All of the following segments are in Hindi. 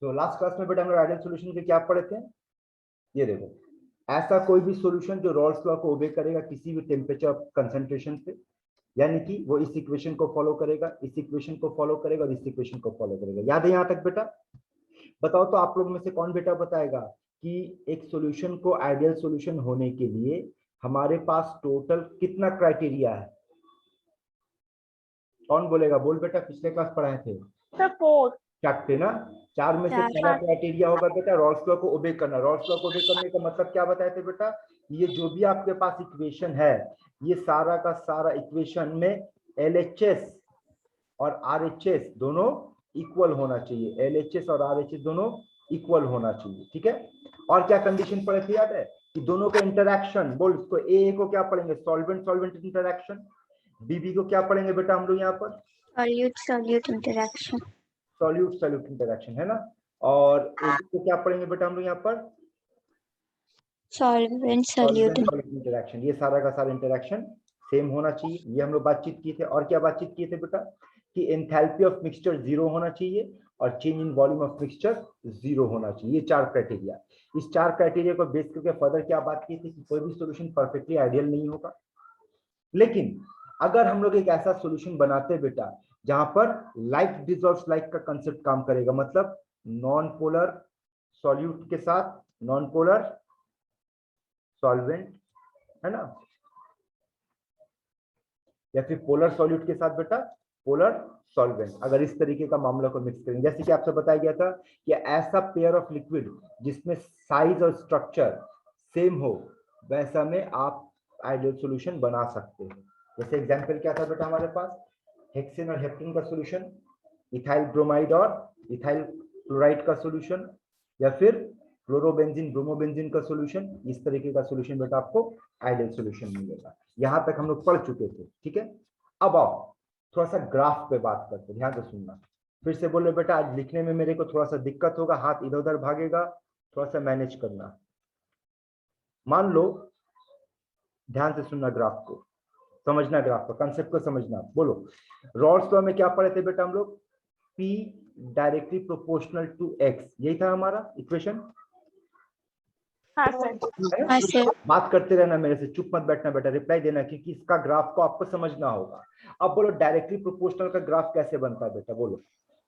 तो लास्ट क्लास में बेटा हम लोग आइडियल सॉल्यूशन के क्या पढ़े थे? ये देखो, ऐसा कोई भी सॉल्यूशन जो रॉल्स लॉ को ओबे करेगा किसी भी टेम्परेचर कंसंट्रेशन पे, यानी कि वो इस इक्वेशन को फॉलो करेगा, इस इक्वेशन को फॉलो करेगा और इस इक्वेशन को फॉलो करेगा। याद है यहाँ तक बेटा? बताओ तो आप लोगों में से कौन बेटा बताएगा कि एक सॉल्यूशन को आइडियल सॉल्यूशन होने के लिए हमारे पास टोटल कितना क्राइटेरिया है? कौन बोलेगा? बोल बेटा, पिछले क्लास पढ़ाए थे। सपोज चार थे ना? चार में से पहला क्राइटेरिया होगा बेटा रॉल्स लॉ को ओबे करना। रॉल्स लॉ को ओबे करने का मतलब क्या बताए थे बेटा? ये जो भी आपके पास इक्वेशन है, ये सारा का सारा इक्वेशन में LHS और RHS दोनों इक्वल होना चाहिए। LHS और RHS दोनों इक्वल होना चाहिए, ठीक है? और क्या कंडीशन पड़े थे याद है? कि दोनों का इंटरैक्शन, बोल इसको, ए को क्या पढ़ेंगे? Solvent solvent interaction. बीबी को क्या पढ़ेंगे बेटा हम लोग यहाँ पर? Solute solute interaction. Solute solute interaction, है ना? और को क्या पढ़ेंगे बेटा हम लोग यहाँ पर? Solvent solute interaction. ये सारा का सारा इंटरैक्शन सेम होना चाहिए। ये हम लोग बातचीत किए थे। और क्या बातचीत किए थे बेटा? कि एंथैल्पी ऑफ मिक्सचर 0 होना चाहिए और change in volume of mixture 0 होना चाहिए। ये चार क्राइटेरिया। इस चार क्राइटेरिया को बेस करके फर्दर क्या बात की थी कि कोई भी सॉल्यूशन परफेक्टली आइडियल नहीं होगा, लेकिन अगर हम लोग एक ऐसा सॉल्यूशन बनाते हैं बेटा जहां पर लाइक डिसॉल्व्स लाइक का कंसेप्ट काम करेगा, मतलब नॉन पोलर सॉल्यूट के साथ नॉन पोलर सॉल्वेंट, है ना? या फिर पोलर सॉल्यूट के साथ बेटा पोलर सॉल्वेंट, अगर इस तरीके का मामला को मिक्स करेंगे, जैसे कि आपसे बताया गया था कि ऐसा पेयर ऑफ लिक्विड जिसमें साइज और स्ट्रक्चर सेम हो, वैसा में आप आइडियल सॉल्यूशन बना सकते हैं। जैसे एग्जांपल क्या था बेटा हमारे पास? हेक्सेन और हेप्टेन का सॉल्यूशन, इथाइल ब्रोमाइड और इथाइल क्लोराइड का सॉल्यूशन, या फिर क्लोरोबेंजीन ब्रोमोबेंजीन का सॉल्यूशन। इस तरीके का सॉल्यूशन बेटा आपको आइडियल सॉल्यूशन मिलेगा। यहां तक हम लोग पढ़ चुके थे, ठीक है? अब आओ थोड़ा सा ग्राफ पे बात करते हैं, ध्यान से सुनना। फिर से बोले बेटा आज लिखने में मेरे को थोड़ा सा दिक्कत होगा, हाथ इधर उधर भागेगा, थोड़ा सा मैनेज करना। मान लो, ध्यान से सुनना, ग्राफ को समझना, ग्राफ का कंसेप्ट को समझना। बोलो, रॉल्स लॉ में क्या पढ़े थे बेटा हम लोग? P directly proportional to X, यही था हमारा इक्वेशन। हाँ सर। बात करते रहना मेरे से, चुप मत बैठना बेटा, रिप्लाई देना, क्योंकि इसका ग्राफ को आपको समझना होगा। अब बोलो डायरेक्टली प्रोपोर्शनल का ग्राफ कैसे बनता है बेटा? बोलो।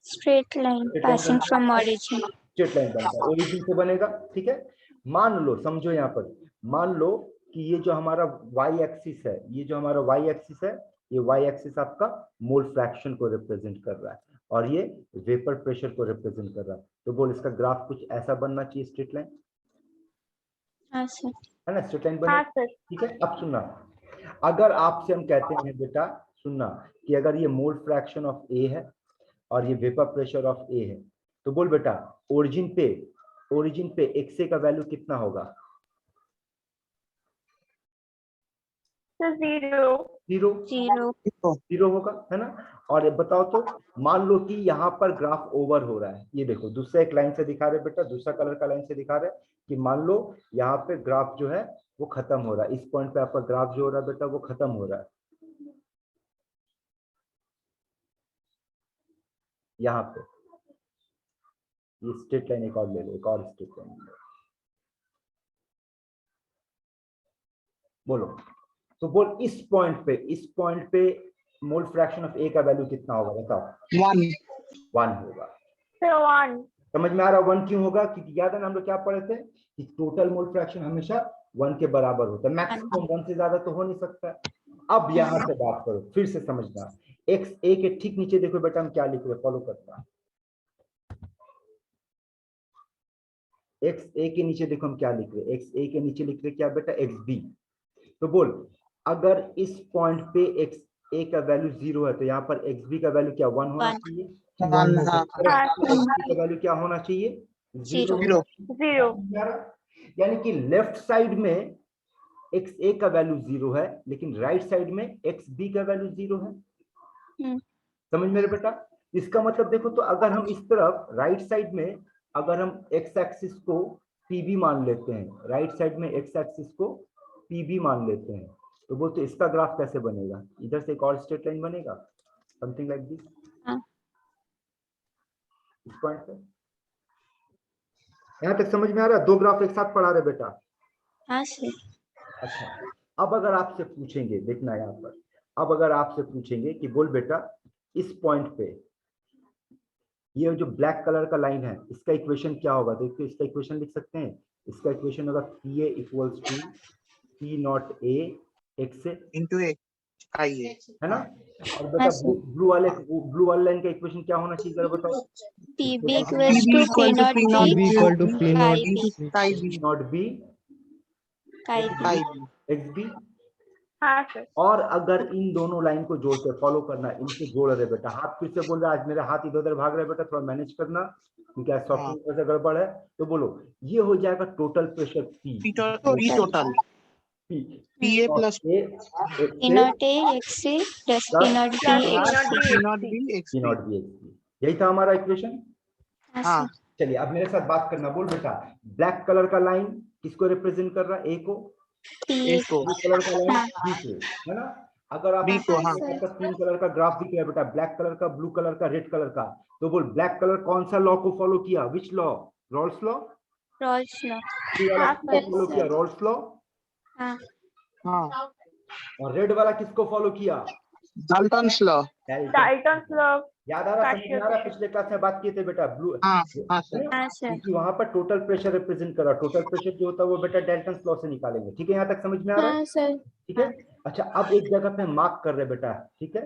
Straight line passing from origin. Straight line बनता है, ओरिजिन से बनेगा, ठीक है? मान लो, समझो यहाँ पर, मान लो कि ये जो हमारा y एक्सिस है, ये जो हमारा y एक्सिस है, ये y एक्सिस आपका मोल फ्रैक्शन को रिप्रेजेंट कर रहा है और ये वेपर प्रेशर को रिप्रेजेंट कर रहा है। तो बोल इसका ग्राफ कुछ ऐसा बनना चाहिए, स्ट्रेट लाइन, है ना? स्ट्रेट लाइन बने, ठीक है? अब सुनना, अगर आपसे हम कहते हैं बेटा, सुनना, कि अगर ये मोल फ्रैक्शन ऑफ A है और ये वेपर प्रेशर ऑफ A है, तो बोल बेटा ओरिजिन पे XA का वैल्यू कितना होगा? जीरो होगा, है ना? और बताओ तो, मान लो कि यहाँ पर ग्राफ ओवर हो रहा है, ये देखो दूसरा एक लाइन से दिखा रहे बेटा, दूसरा कलर का लाइन से दिखा रहे कि मान लो यहाँ पे ग्राफ जो है वो खत्म हो रहा है, इस पॉइंट पे आपका ग्राफ जो हो रहा है बेटा वो खत्म हो रहा है। यहाँ पे ये स्ट्रेट लाइन एक और ले लो, एक और स्ट्रेट लाइन ले लो। बोलो, तो बोल इस पॉइंट पे मोल फ्रैक्शन ऑफ A का वैल्यू कितना होगा बताओ? 1 होगा। समझ में आ रहा? 1 क्यों होगा? क्योंकि याद है ना हम लोग क्या पढ़े थे कि टोटल मोल फ्रैक्शन हमेशा 1 के बराबर होता है, मैक्सिमम 1 से ज्यादा तो हो नहीं सकता। अब यहां से बात करो, फिर से समझना, XA के ठीक नीचे देखो बेटा हम क्या लिख रहे हैं, फॉलो करना। XA के नीचे देखो हम क्या लिख रहे हैं, XA के नीचे लिख रहे क्या बेटा? XB। तो बोल, अगर इस पॉइंट पे XA का वैल्यू 0 है तो यहाँ पर XB का वैल्यू क्या 1 होना चाहिए? का वैल्यू क्या होना चाहिए? 0। यानी कि लेफ्ट साइड में XA का वैल्यू 0 है, लेकिन राइट साइड में XB का वैल्यू 0 है। समझ मेरे बेटा? इसका मतलब देखो, तो अगर हम इस तरफ राइट साइड में अगर हम x एक्सिस को PB मान लेते हैं, राइट साइड में x एक्सिस को PB मान लेते हैं, तो बोलते इसका ग्राफ कैसे बनेगा? इधर से एक और स्ट्रेट लाइन बनेगा, समथिंग लाइक दिस, इस पॉइंट पे। यहाँ तक समझ में आ रहा है? 2 ग्राफ एक साथ पढ़ा रहे बेटा। हाँ सर। अच्छा, अब अगर आपसे पूछेंगे, देखना यहाँ पर, अब अगर आपसे पूछेंगे कि बोल बेटा इस पॉइंट पे ये जो ब्लैक कलर का लाइन है इसका इक्वेशन क्या होगा, देखिए इसका इक्वेशन लिख सकते हैं। इसका इक्वेशन होगा PA equals to P not A x into A I A, है ना। और बेटा ब्लू वाले लाइन का इक्वेशन क्या होना चाहिए जरा बताओ। PB equals to P not PB B equal to P Chi not B chi B, not B Chi B। Chi B, XB। हाँ सर। और अगर इन दोनों लाइन को जोड़ते फॉलो करना, इनसे जोड़ रहे बेटा, हाथ फिर से बोल रहा है, आज मेरे हाथ इधर उधर भाग रहे बेटा, थोड़ा मैनेज करना क्योंकि आज सॉफ्टवेयर से गड़बड़ है। तो बोलो ये हो जाएगा total pressure P total P A plus P not A X A plus P not B X B। P naught B x P not B XB, यही था हमारा इक्वेशन। हाँ हाँ सर। चलिए अब मेरे साथ बात करना, बोल बेटा ब्लैक कलर का लाइन किसको रिप्रेजेंट कर रहा है, A को। P को ब्लू कलर का लाइन B को, है ना। अगर आप B को, हाँ। 3 कलर का ग्राफ दिख रहा है बेटा, ब्लैक कलर का, ब्लू कलर का, रेड कलर का, तो बोल ब्लैक कलर कौन सा लॉ को फॉलो किया, which law, Rawls law. Rolls law। Follow किया रॉल्स लॉ। हाँ। हाँ, और रेड वाला किसको फॉलो किया, डाल्टन्स लॉ। Dalton's law. याद आ रहा, समझ में आ रहा, पिछले क्लास में बात किए थे बेटा ब्लू। हाँ हाँ सर, हाँ सर। क्योंकि वहां पर टोटल प्रेशर रिप्रेजेंट कर रहा, टोटल प्रेशर जो होता है वो बेटा डाल्टन्स लॉ से निकालेंगे, ठीक है। यहाँ तक समझ में आ रहा है, हाँ सर। ठीक है। अच्छा अब एक जगह पे मार्क कर रहे बेटा, ठीक है।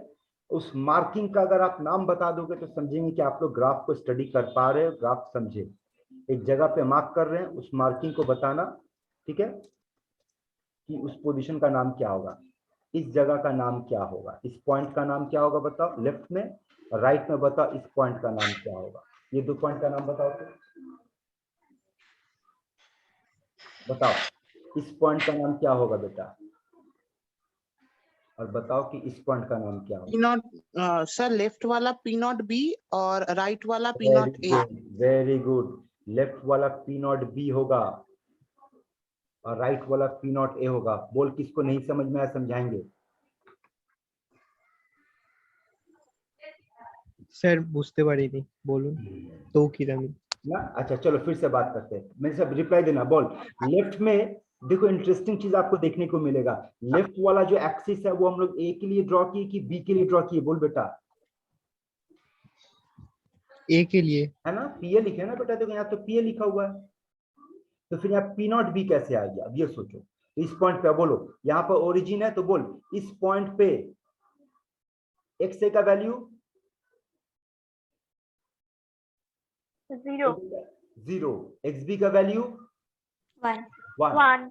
उस मार्किंग का अगर आप नाम बता दोगे तो समझेंगे कि आप लोग ग्राफ को स्टडी कर पा रहे हो, ग्राफ समझे। एक जगह पे मार्क कर रहे हैं, उस मार्किंग को बताना, ठीक है, कि उस पोजीशन का नाम क्या होगा, इस जगह का नाम क्या होगा, इस पॉइंट का नाम क्या होगा बताओ, लेफ्ट में और राइट में बताओ इस पॉइंट का नाम क्या होगा। ये 2 पॉइंट का नाम बताओ तो, बताओ इस पॉइंट का नाम क्या होगा बेटा, और बताओ कि इस पॉइंट का नाम क्या होगा। पी नॉट सर, लेफ्ट वाला पी नॉट बी और राइट वाला पी नॉट ए। वेरी गुड, लेफ्ट वाला P नॉट B होगा और राइट वाला P नॉट A होगा। बोल किसको नहीं समझ में आया समझाएंगे। স্যার বুঝতে পারিনি, বলুন তো কিরামি ना, अच्छा चलो फिर से बात करते हैं, मेरे सब रिप्लाई देना। बोल लेफ्ट में देखो इंटरेस्टिंग चीज आपको देखने को मिलेगा, लेफ्ट वाला जो एक्सिस है वो हम लोग A के लिए ड्रॉ किए कि B के लिए ड्रॉ किए, बोल बेटा। ए के लिए है ना, PA लिखे ना बेटा, देखो यहाँ तो PA लिखा हुआ है, तो फिर यहाँ P नॉट B कैसे आ गया, अब ये सोचो। तो इस पॉइंट पे बोलो, यहाँ पर ओरिजिन है तो बोल इस पॉइंट पे XA का वैल्यू 0, XB का वैल्यू 1। 1,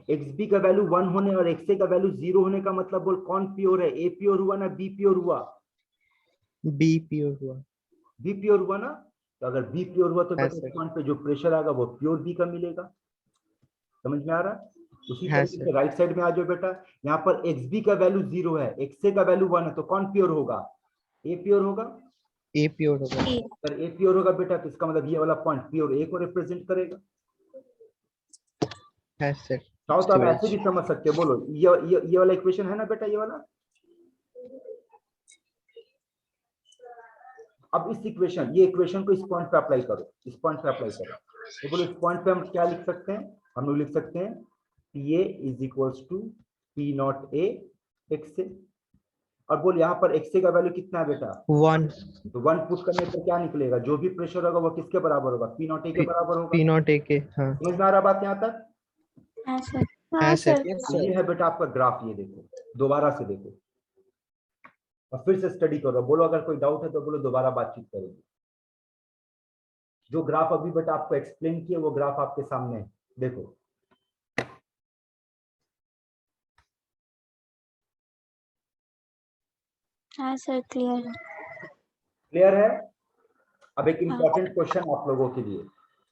XB का वैल्यू 1 होने और XA का वैल्यू 0 होने का मतलब बोल कौन प्योर है, A प्योर हुआ ना B प्योर हुआ, बी प्योर हुआ। B प्योर हुआ ना। तो अगर B प्योर हुआ तो हाँ, बेटा इस पॉइंट पे जो प्रेशर आएगा वो प्योर B का मिलेगा, समझ में आ रहा है। उसी हाँ, तरीके से राइट साइड में आ जाओ बेटा, यहाँ पर XB का वैल्यू 0 है, XA का वैल्यू 1 है, तो कौन प्योर होगा, A प्योर होगा। ए प्योर होगा। अगर A प्योर होगा बेटा तो इसका मतलब ये वाला पॉइंट प्योर A को रिप्रेजेंट करेगा। হ্যাঁ স্যার, चाहो तो आप ऐसे भी समझ सकते हो, बोलो ये वाला इक्वेशन है ना बेटा, ये वाला। अब इस इक्वेशन, ये इक्वेशन को इस पॉइंट पे अप्लाई करो, इस पॉइंट पे अप्लाई करो, तो बोलो इस पॉइंट पे हम क्या लिख सकते हैं, हम लोग लिख सकते हैं PA is equals to P not A XA। और बोल यहाँ पर XA का वैल्यू कितना है बेटा 1 तो 1 पुट करने पर क्या निकलेगा, जो भी प्रेशर होगा वो किसके बराबर होगा, P नॉट A के बराबर होगा। पी नॉट ए के। हाँ समझ में आ रहा बात यहाँ तक। हाँ सर। हाँ सर। तो ये है बेटा आपका ग्राफ, ये देखो दोबारा से देखो और फिर से स्टडी करो, बोलो अगर कोई डाउट है तो बोलो दोबारा बातचीत करेंगे। जो ग्राफ अभी बेटा आपको एक्सप्लेन किया वो ग्राफ आपके सामने है, देखो। हाँ सर, क्लियर है। क्लियर है। अब एक इंपॉर्टेंट क्वेश्चन आप लोगों के लिए,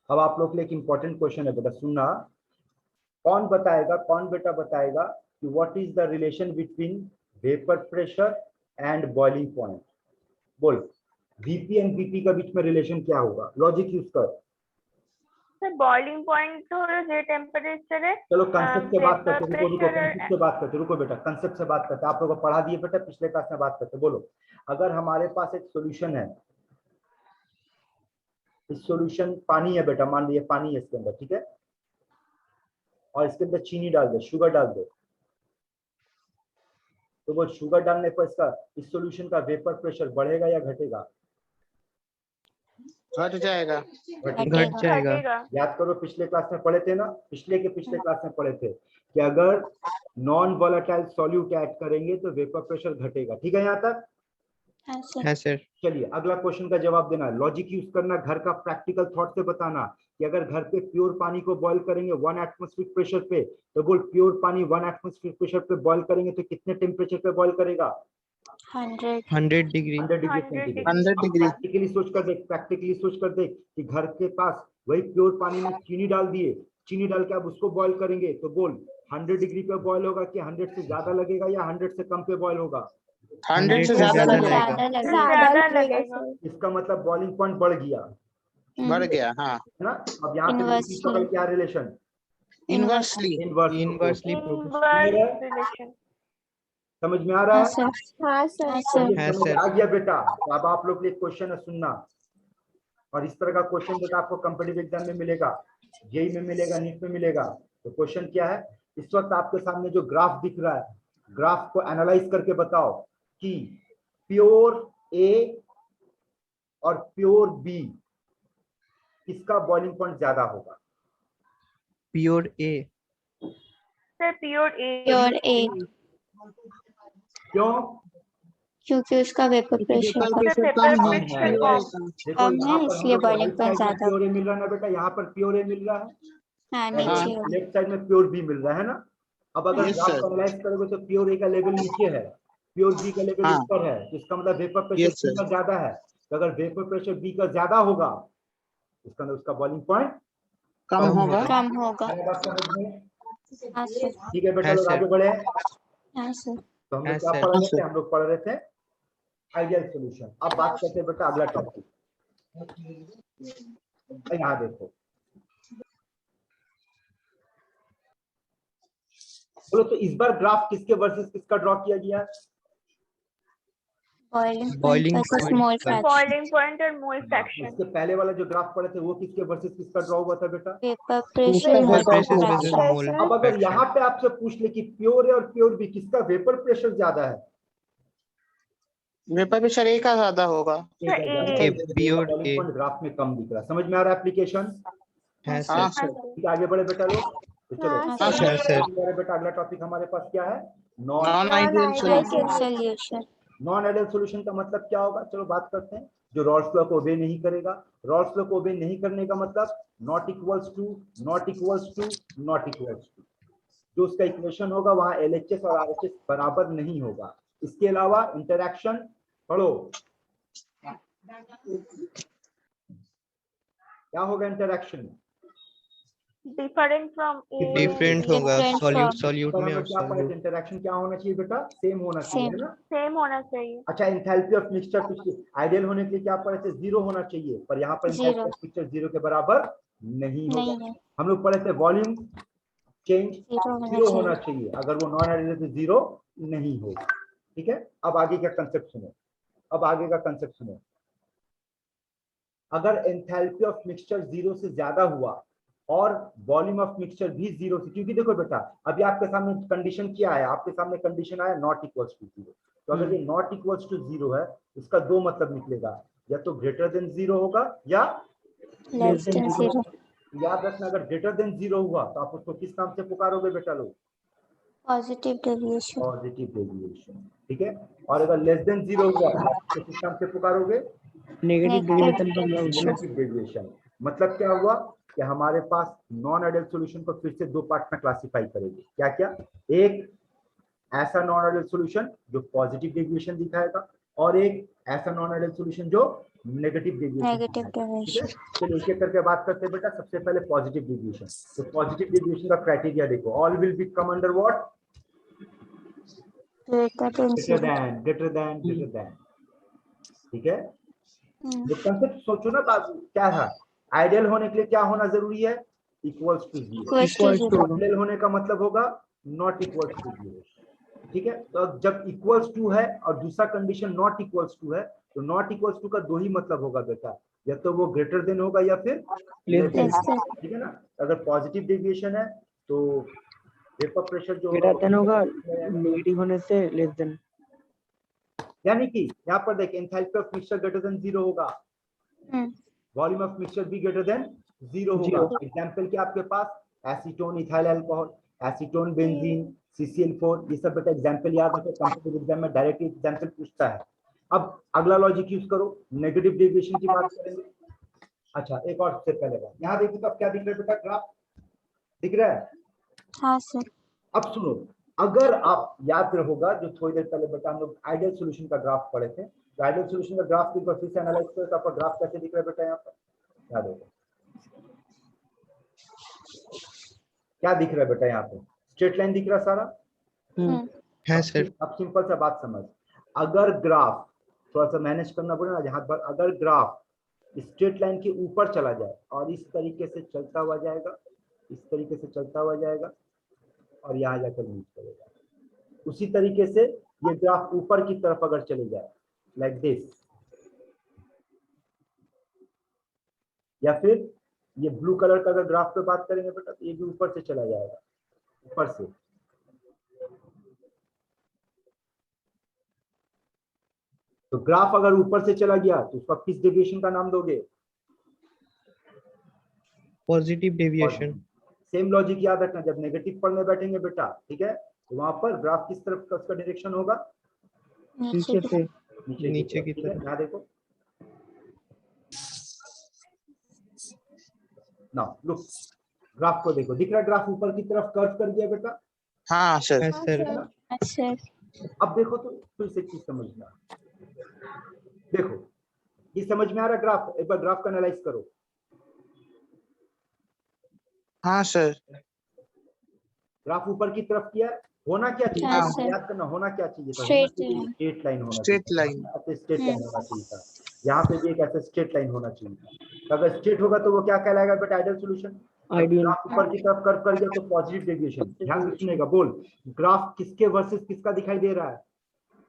अब आप लोगों के लिए एक इंपॉर्टेंट क्वेश्चन है बेटा, सुनना। कौन बताएगा, कौन बेटा बताएगा कि what is the relation between vapour pressure and boiling point. बोल VP एंड BP का बीच में रिलेशन क्या होगा, लॉजिक यूज कर। सर बॉइलिंग पॉइंट तो जो टेम्परेचर है। चलो कंसेप्ट से बात करते, रुको रुको, pressure- कंसेप्ट से बात करते, रुको बेटा, कंसेप्ट से बात करते। आप लोगों को पढ़ा दिए बेटा, पिछले क्लास में बात करते। बोलो अगर हमारे पास एक सॉल्यूशन है, इस सॉल्यूशन पानी है बेटा, मान लीजिए पानी है इसके अंदर, ठीक है, और इसके अंदर चीनी डाल दे, शुगर डाल दे, तो वो शुगर डालने पर इसका इस सॉल्यूशन का वेपर प्रेशर बढ़ेगा या घटेगा? घट जाएगा। घट जाएगा। घटेगा। याद करो पिछले क्लास में पढ़े थे ना, पिछले क्लास में पढ़े थे कि अगर नॉन वोलेटाइल सॉल्यूट ऐड करेंगे तो वेपर प्रेशर घटेगा। ठीक है यहाँ तक? है सर। चलिए अगला क्वेश्चन का जवाब देना, लॉजिक यूज करना, घर का प्रैक्टिकल थॉट से बताना कि अगर घर पे प्योर पानी को बॉईल करेंगे 1 एटमॉस्फेरिक प्रेशर पे, तो बोल प्योर पानी 1 एटमॉस्फेरिक प्रेशर पे बॉईल करेंगे तो कितने टेम्परेचर पे बॉईल करेगा? 100 degree. 100 degree 100 centigrade. 100 degree. Practically सोच कर देख कि घर के पास वही प्योर पानी में चीनी डाल दिए, चीनी डाल के आप उसको बॉईल करेंगे तो बोल 100 डिग्री पे बॉईल होगा कि 100 से ज्यादा लगेगा या 100 से कम पे बॉईल होगा? 100 से ज्यादा लगेगा। ज्यादा लगेगा। इसका मतलब बॉइलिंग पॉइंट बढ़ गया बढ़ गया, हाँ। है ना। अब यहाँ पे Inversely. इसका क्या relation? Inversely. Inversely Inverse relation। समझ में आ रहा है? हाँ सर। चलिए, है समझ सर। आ गया बेटा। तो अब आप लोग के लिए क्वेश्चन है सुनना, और इस तरह का क्वेश्चन बेटा आपको कॉम्पिटिटिव एग्जाम में मिलेगा, जेई में मिलेगा, नीट में मिलेगा। तो क्वेश्चन क्या है? इस वक्त आपके सामने जो ग्राफ दिख रहा है, ग्राफ को एनालाइज करके बताओ कि प्योर ए और प्योर बी किसका बॉइलिंग पॉइंट ज्यादा होगा? प्योर ए। सर प्योर ए। क्यों? क्योंकि उसका वेपर प्रेशर पेपर देखो कम यहाँ है, पर इसलिए boiling point ज्यादा प्योर ए मिल रहा है ना बेटा, यहाँ पर प्योर ए मिल रहा है, हाँ और नीचे होगा। लेफ्ट साइड में प्योर बी मिल रहा है ना। अब अगर Yes, ग्राफ sir. एनालाइज करोगे तो प्योर ए का लेवल नीचे है, प्योर बी का लेवल हाँ. ऊपर है, तो इसका मतलब vapour pressure Yes, B sir. का ज्यादा है। तो अगर वेपर प्रेशर बी का ज्यादा होगा इसका मतलब उसका बॉइलिंग पॉइंट कम होगा। कम होगा। आया बात समझ में? हाँ सर। ठीक है बेटा, है लोग सर। आगे बढ़े। हाँ सर। तो हम है लोग क्या सर। पढ़ रहे थे? हम लोग पढ़ रहे थे आइडियल सॉल्यूशन। अब बात करते हैं बेटा अगला टॉपिक। यहाँ देखो, बोलो तो इस बार ग्राफ किसके वर्सेस किसका ड्रॉ किया गया? Boiling Boiling point versus point मोल का। फ्रैक्शन। बॉइलिंग पॉइंट और मोल फ्रैक्शन। इसके पहले वाला जो ग्राफ पढ़े थे वो किसके वर्सेस किसका ड्रॉ हुआ था बेटा? वेपर प्रेशर Vapor मोल pressure versus फ्रैक्शन। mole अब अगर fraction। यहाँ पे आपसे पूछ ले कि प्योर ए और प्योर बी किसका वेपर प्रेशर ज्यादा है? वेपर प्रेशर ए का ज्यादा होगा। ए, प्योर ए। ग्राफ में कम दिख रहा है, समझ में आ रहा है एप्लीकेशन? है हाँ सर। सर। ठीक है, आगे बढ़े बेटा लोग। तो चलो हाँ सर। है सर। बेटा अगला टॉपिक हमारे पास क्या है? Non non ideal ideal solution. Solution. Non ideal solution का मतलब क्या होगा? चलो बात करते हैं। जो रॉल्स लॉ को ओबे नहीं करेगा। रॉल्स लॉ को ओबे नहीं करने का मतलब not equals to, not equals to, not equals to. जो उसका इक्वेशन होगा वहां एलएचएस और आरएचएस बराबर नहीं होगा। इसके अलावा इंटरैक्शन पढ़ो, क्या होगा interaction? Different from A. Different होगा Different सॉल्यूट from- सॉल्यूट पर हम में लोग और क्या पढ़े थे? सॉल्यूट। इंटरैक्शन क्या होना चाहिए बेटा? सेम होना चाहिए, है Same. ना? सेम होना चाहिए। अच्छा, एंथैल्पी ऑफ मिक्सचर पिछले आइडियल होने के लिए क्या पढ़े थे? 0 होना चाहिए, पर यहाँ पर एंथैल्पी Zero. ऑफ मिक्सचर 0 के बराबर नहीं नहीं होगा। है, हम लोग पढ़े थे वॉल्यूम चेंज 0 0 होना चाहिए, अगर वो नॉन आइडियल तो 0 नहीं होगा। ठीक है, अब आगे का कंसेप्ट सुनो। अब आगे का कंसेप्ट सुनो। अगर एंथैल्पी ऑफ मिक्सचर 0 से ज्यादा हुआ और वॉल्यूम ऑफ मिक्सचर भी 0 से, क्योंकि देखो बेटा अभी आपके सामने कंडीशन क्या है? आपके सामने कंडीशन आया नॉट इक्वल्स टू 0। तो अगर ये नॉट इक्वल्स टू 0 है, इसका दो मतलब निकलेगा, या तो ग्रेटर देन 0 होगा या लेस देन 0। याद रखना, अगर ग्रेटर देन 0 हुआ तो आप उसको किस नाम से पुकारोगे बेटा लोग? Positive deviation. Positive deviation. ठीक है, और अगर लेस देन 0 हुआ तो किस नाम से पुकारोगे? Negative deviation. मतलब क्या हुआ कि हमारे पास नॉन आइडियल सॉल्यूशन को फिर से दो पार्ट में क्लासिफाई करेंगे। क्या क्या? एक ऐसा नॉन आइडियल सॉल्यूशन जो पॉजिटिव डेविएशन दिखाएगा, और एक ऐसा नॉन आइडियल सॉल्यूशन जो नेगेटिव डेविएशन। Negative deviation. चलो एक एक करके बात करते हैं बेटा। सबसे पहले पॉजिटिव डेविएशन। तो पॉजिटिव डेविएशन का क्राइटेरिया देखो, all will be come under what? Greater than. ठीक है, ये कंसेप्ट सोचो ना बाबू, क्या था? आइडियल होने के लिए क्या होना जरूरी है? Equals to 0। आइडियल होने का मतलब होगा नॉट इक्वल्स टू 0। ठीक है, तो जब इक्वल्स टू है और दूसरा कंडीशन नॉट इक्वल्स टू है, तो नॉट इक्वल्स टू का दो ही मतलब होगा बेटा, या तो वो ग्रेटर देन होगा या फिर Less than. ठीक है ना। अगर पॉजिटिव डेविएशन है तो वेपर प्रेशर जो ग्रेटर देन होगा, नेगेटिव होने से लेस देन। यानी कि यहाँ पर देख enthalpy of mixture greater than 0 होगा, वॉल्यूम ऑफ मिक्सचर भी ग्रेटर देन 0 होगा। एग्जांपल क्या आपके पास, acetone ethyl alcohol, acetone benzene, CCl4, ये सब बेटा एग्जांपल याद रखो, कॉम्पिटिटिव एग्जाम में डायरेक्ट एग्जांपल पूछता है। अब अगला लॉजिक यूज करो, नेगेटिव डेविएशन की बात करेंगे। अच्छा एक और स्टेप पहले बात, यहाँ देखो तो अब क्या दिख रहा है बेटा, ग्राफ दिख रहा है। हाँ सर। अब सुनो, अगर आप याद होगा जो थोड़ी देर पहले बेटा हम लोग आइडियल सॉल्यूशन का ग्राफ पढ़े थे, तो आइडियल सॉल्यूशन का ग्राफ की फिर से एनालाइज करो तो आपका ग्राफ कैसे दिख रहा है बेटा, यहाँ पर याद होगा क्या दिख रहा है बेटा, यहाँ पे स्ट्रेट लाइन दिख रहा है सारा है सर। अब सिंपल सा बात समझ, अगर ग्राफ थोड़ा सा मैनेज करना पड़ेगा यहाँ पर, अगर ग्राफ स्ट्रेट लाइन के ऊपर चला जाए और इस तरीके से चलता हुआ जाएगा, इस तरीके से चलता हुआ जाएगा और यहाँ जाकर मीट करेगा, उसी तरीके से ये ग्राफ ऊपर की तरफ अगर चले जाए लाइक दिस, या फिर ये ब्लू कलर का अगर ग्राफ पे बात करेंगे बेटा तो ये भी ऊपर से चला जाएगा, ऊपर से। तो ग्राफ अगर ऊपर से चला गया तो उसका किस डेविएशन का नाम दोगे, पॉजिटिव डेविएशन। सेम लॉजिक याद रखना, जब नेगेटिव पढ़ने बैठेंगे बेटा, ठीक है, तो वहां पर ग्राफ किस तरफ का उसका डायरेक्शन होगा, नीचे से नीचे की तरफ। यहाँ देखो ना, लुक ग्राफ को देखो, दिख रहा है ग्राफ ऊपर की तरफ कर्व कर दिया बेटा। हाँ सर। है सर। अच्छा। अब देखो तो फिर से चीज समझना, देखो ये समझ में आ रहा है ग्राफ, एक बार ग्राफ का एनालाइज करो। हाँ सर। ग्राफ ऊपर की तरफ किया, होना क्या चाहिए, हाँ, सर। याद करना, होना क्या चाहिए था, Straight line. स्ट्रेट लाइन होना स्ट्रेट चाहिए, लाइन। स्ट्रेट लाइन होना चाहिए था, यहाँ पे भी एक ऐसा स्ट्रेट लाइन होना चाहिए था। तो अगर स्ट्रेट होगा तो वो क्या कहलाएगा बेटा, आइडियल सॉल्यूशन। आइडियल। ग्राफ ऊपर की तरफ कर्व कर गया तो पॉजिटिव डेविएशन। ध्यान से सुनेगा, बोल ग्राफ किसके वर्सेस किसका दिखाई दे रहा है,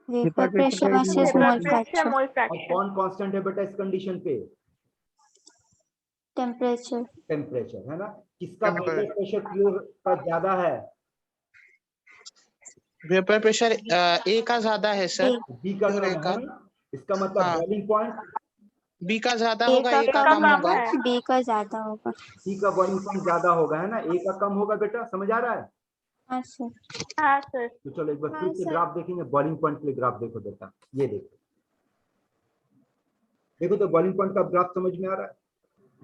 vapour pressure versus mole fraction. Mole और फ्रैक्शन। कौन कांस्टेंट है बेटा इस कंडीशन पे, टेम्परेचर। टेम्परेचर, है ना। किसका Temperature. वेपर प्रेशर फ्लो का ज्यादा है, वेपर प्रेशर ए का ज्यादा है सर। बी का और कम A का? है ना? इसका मतलब हाँ। बॉइलिंग पॉइंट बी का ज्यादा ए होगा, का ए का कम कम होगा। है। बी का ज्यादा होगा। सी का बॉइलिंग पॉइंट ज्यादा होगा, है ना, ए का कम होगा बेटा, समझ आ रहा है। हाँ सर। हाँ सर। तो चलो एक बार हाँ, फिर से सर। ग्राफ देखेंगे, बॉइलिंग पॉइंट के लिए ग्राफ देखो बेटा, ये देखो, देखो तो बॉइलिंग पॉइंट का ग्राफ समझ में आ रहा है।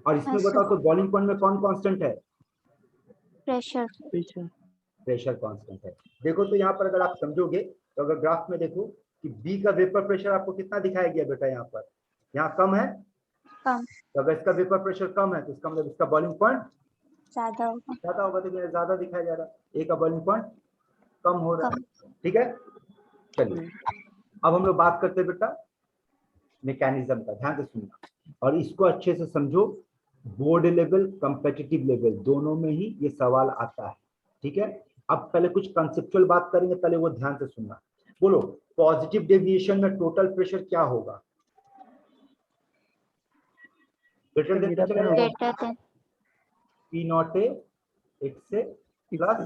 और इसमें हाँ, सर। बताओ तो बॉइलिंग पॉइंट में कौन कांस्टेंट है, प्रेशर। प्रेशर कांस्टेंट है। देखो तो यहाँ पर अगर आप समझोगे तो अगर ग्राफ में देखो कि बी का वेपर प्रेशर आपको कितना दिखाया गया बेटा, यहाँ पर, यहाँ कम है, कम। तो अगर इसका वेपर प्रेशर कम है तो इसका मतलब इसका बॉइलिंग पॉइंट ज्यादा होगा। ज्यादा होगा, तो ज्यादा दिखाया जा रहा है, ए का बॉइलिंग पॉइंट कम हो रहा है, ठीक है। चलिए अब हम लोग बात करते हैं बेटा मैकेनिज्म का, ध्यान से सुनना और इसको अच्छे से समझो। बोर्ड लेवल कॉम्पिटिटिव लेवल दोनों में ही ये सवाल आता है, ठीक है। अब पहले कुछ कंसेप्चुअल बात करेंगे, पहले वो ध्यान से सुनना। बोलो पॉजिटिव डेविएशन में टोटल प्रेशर क्या होगा, greater than greater than P naught A X से plus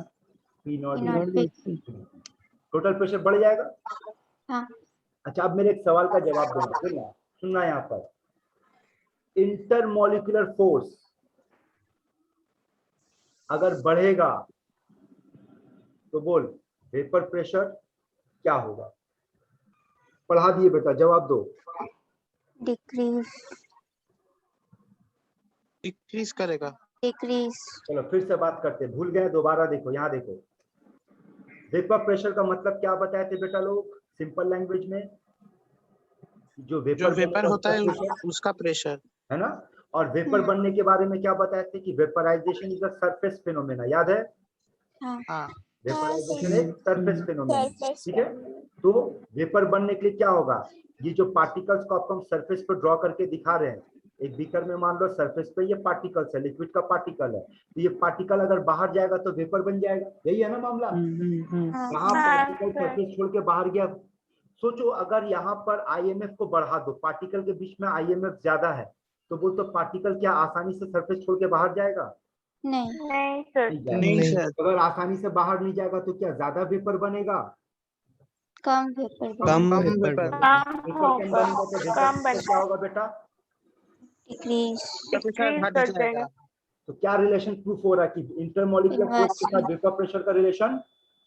P naught B, total pressure बढ़ जाएगा। हाँ। अच्छा अब मेरे एक सवाल का जवाब देना, सुनना सुनना, यहाँ पर इंटरमोलिकुलर फोर्स अगर बढ़ेगा तो बोल वेपर प्रेशर क्या होगा, पढ़ा दिए बेटा, जवाब दो। डिक्रीज। डिक्रीज करेगा। डिक्रीज। चलो फिर से बात करते हैं, भूल गए दोबारा देखो, यहाँ देखो वेपर प्रेशर का मतलब क्या बताए थे बेटा लोग, सिंपल लैंग्वेज में जो वेपर होता है उसका प्रेशर, है ना। और वेपर बनने के बारे में क्या बताए थे कि vaporization is a surface phenomena, याद है। हाँ। वेपराइजेशन एक सरफेस फिनोमेना, ठीक है। तो वेपर बनने के लिए क्या होगा, ये जो पार्टिकल्स को आपको हम सरफेस पर ड्रॉ करके दिखा रहे हैं, एक बीकर में मान लो सरफेस पे ये पार्टिकल्स है, लिक्विड का पार्टिकल है, तो ये पार्टिकल अगर बाहर जाएगा तो वेपर बन जाएगा, यही है ना मामला। कहाँ पार्टिकल सरफेस छोड़ के बाहर गया, सोचो अगर यहाँ पर आईएमएफ को बढ़ा दो, पार्टिकल के बीच में आईएमएफ ज्यादा है तो वो तो पार्टिकल क्या आसानी से सरफेस छोड़ के बाहर जाएगा? नहीं, नहीं सर, नहीं जाएगा। नहीं नहीं। सर, अगर आसानी से बाहर नहीं जाएगा तो क्या ज्यादा वेपर बनेगा? कम वेपर कम कम वेपर वेपर कम वेपर होगा, कम बनेगा तो वेपर कम प्रेशर क्या होगा बेटा? डिक्रीज, डिक्रीज घट कर जाएगा। जाएगा। तो क्या रिलेशन प्रूफ हो रहा है कि इंटरमोलिकुलर फोर्स के साथ वेपर प्रेशर का रिलेशन?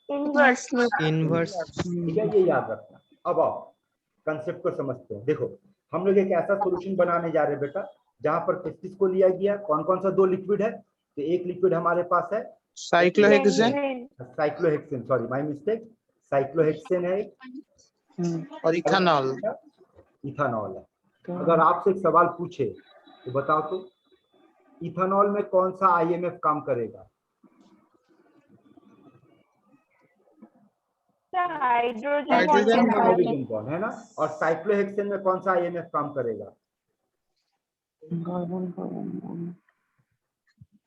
इनवर्स। इनवर्स। ठीक है, ये याद रखना। अब आओ कंसेप्ट को समझते हैं। देखो हम लोग एक ऐसा सॉल्यूशन बनाने जा रहे हैं बेटा जहां पर किस को लिया गया, कौन कौन सा दो लिक्विड है। तो एक लिक्विड हमारे पास है cyclohexane cyclohexane, sorry my mistake, cyclohexane है एक, और इथेनॉल। इथानॉल है। अगर आपसे एक सवाल पूछे तो बताओ तो इथानॉल में कौन सा आईएमएफ काम करेगा? Hydrogen hydrogen bond. Hydrogen bond है ना। और साइक्लोहेक्सेन में कौन सा आईएमएफ काम करेगा?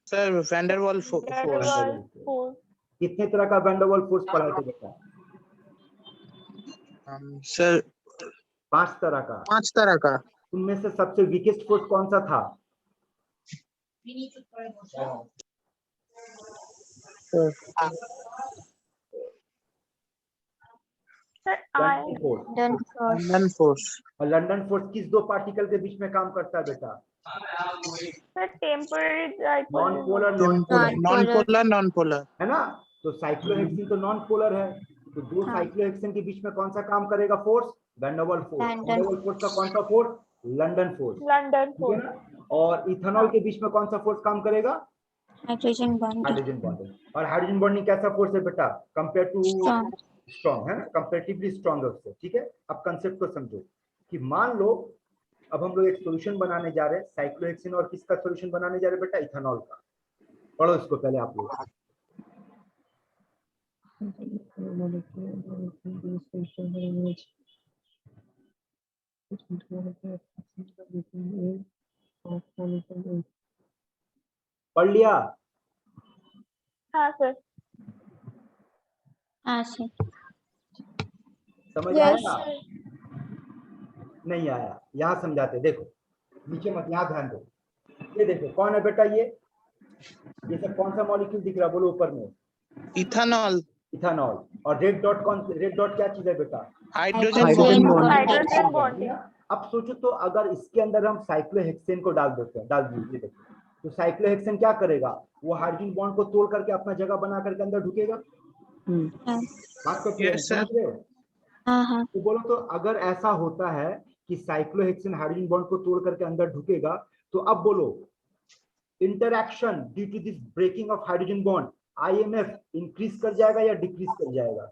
Sir van der Waals force. कितने तरह का वैन डर वाल्स फोर्स पढ़ा थे बेटा? सर 5 तरह का। 5 तरह का। उनमें से सबसे वीकेस्ट फोर्स कौन सा था? London force. Done force, London force. और लंडन फोर्स किस दो पार्टिकल के बीच में काम करता है बेटा? Sir temporary non polar non polar, non polar है ना। तो साइक्लोहेक्सेन तो नॉन पोलर है, तो दो हाँ। साइक्लोहेक्सेन के बीच में कौन सा काम करेगा force? Van der Waals force. London. Van der Waals force का कौन सा फोर्स? लंडन फोर्स, लंडन ठीक है ना। और इथेनॉल के बीच में कौन सा फोर्स काम करेगा? Hydrogen bond, hydrogen bonding. और हाइड्रोजन बॉन्डिंग कैसा फोर्स है बेटा? कंपेयर टू स्ट्रॉन्ग, स्ट्रॉन्ग है ना, कंपैरेटिवली स्ट्रॉन्ग है उससे, ठीक है। अब कंसेप्ट को समझो कि मान लो अब हम लोग एक सॉल्यूशन बनाने जा रहे हैं साइक्लोहेक्सेन और किसका सॉल्यूशन बनाने जा रहे हैं बेटा? इथेनॉल का। पढ़ो इसको पहले आप लोग। पढ़ लिया? हाँ सर। हाँ सर, समझ Yes, आया? नहीं आया? यहाँ समझाते, देखो नीचे मत, यहाँ ध्यान दो। ये देखो कौन है बेटा? ये सब कौन सा मॉलिक्यूल दिख रहा है? बोलो ऊपर में। इथेनॉल। इथेनॉल। और रेड डॉट कौन? रेड डॉट क्या चीज है बेटा? Hydrogen bond. Hydrogen bond. अब सोचो तो अगर इसके अंदर हम साइक्लोहेक्सेन को डाल देते हैं, डाल दीजिए, देखो तो साइक्लोहेक्सेन क्या करेगा? वो हाइड्रोजन बॉन्ड को तोड़ करके अपना जगह बना करके अंदर ढुकेगा। बात को क्लियर Yes, sir. समझ रहे हो? हाँ हाँ, तो बोलो तो अगर ऐसा होता है कि साइक्लोहेक्सेन हाइड्रोजन बॉन्ड को तोड़ करके अंदर ढुकेगा, तो अब बोलो interaction due to this breaking of hydrogen bond IMF increase कर जाएगा या डिक्रीज कर जाएगा?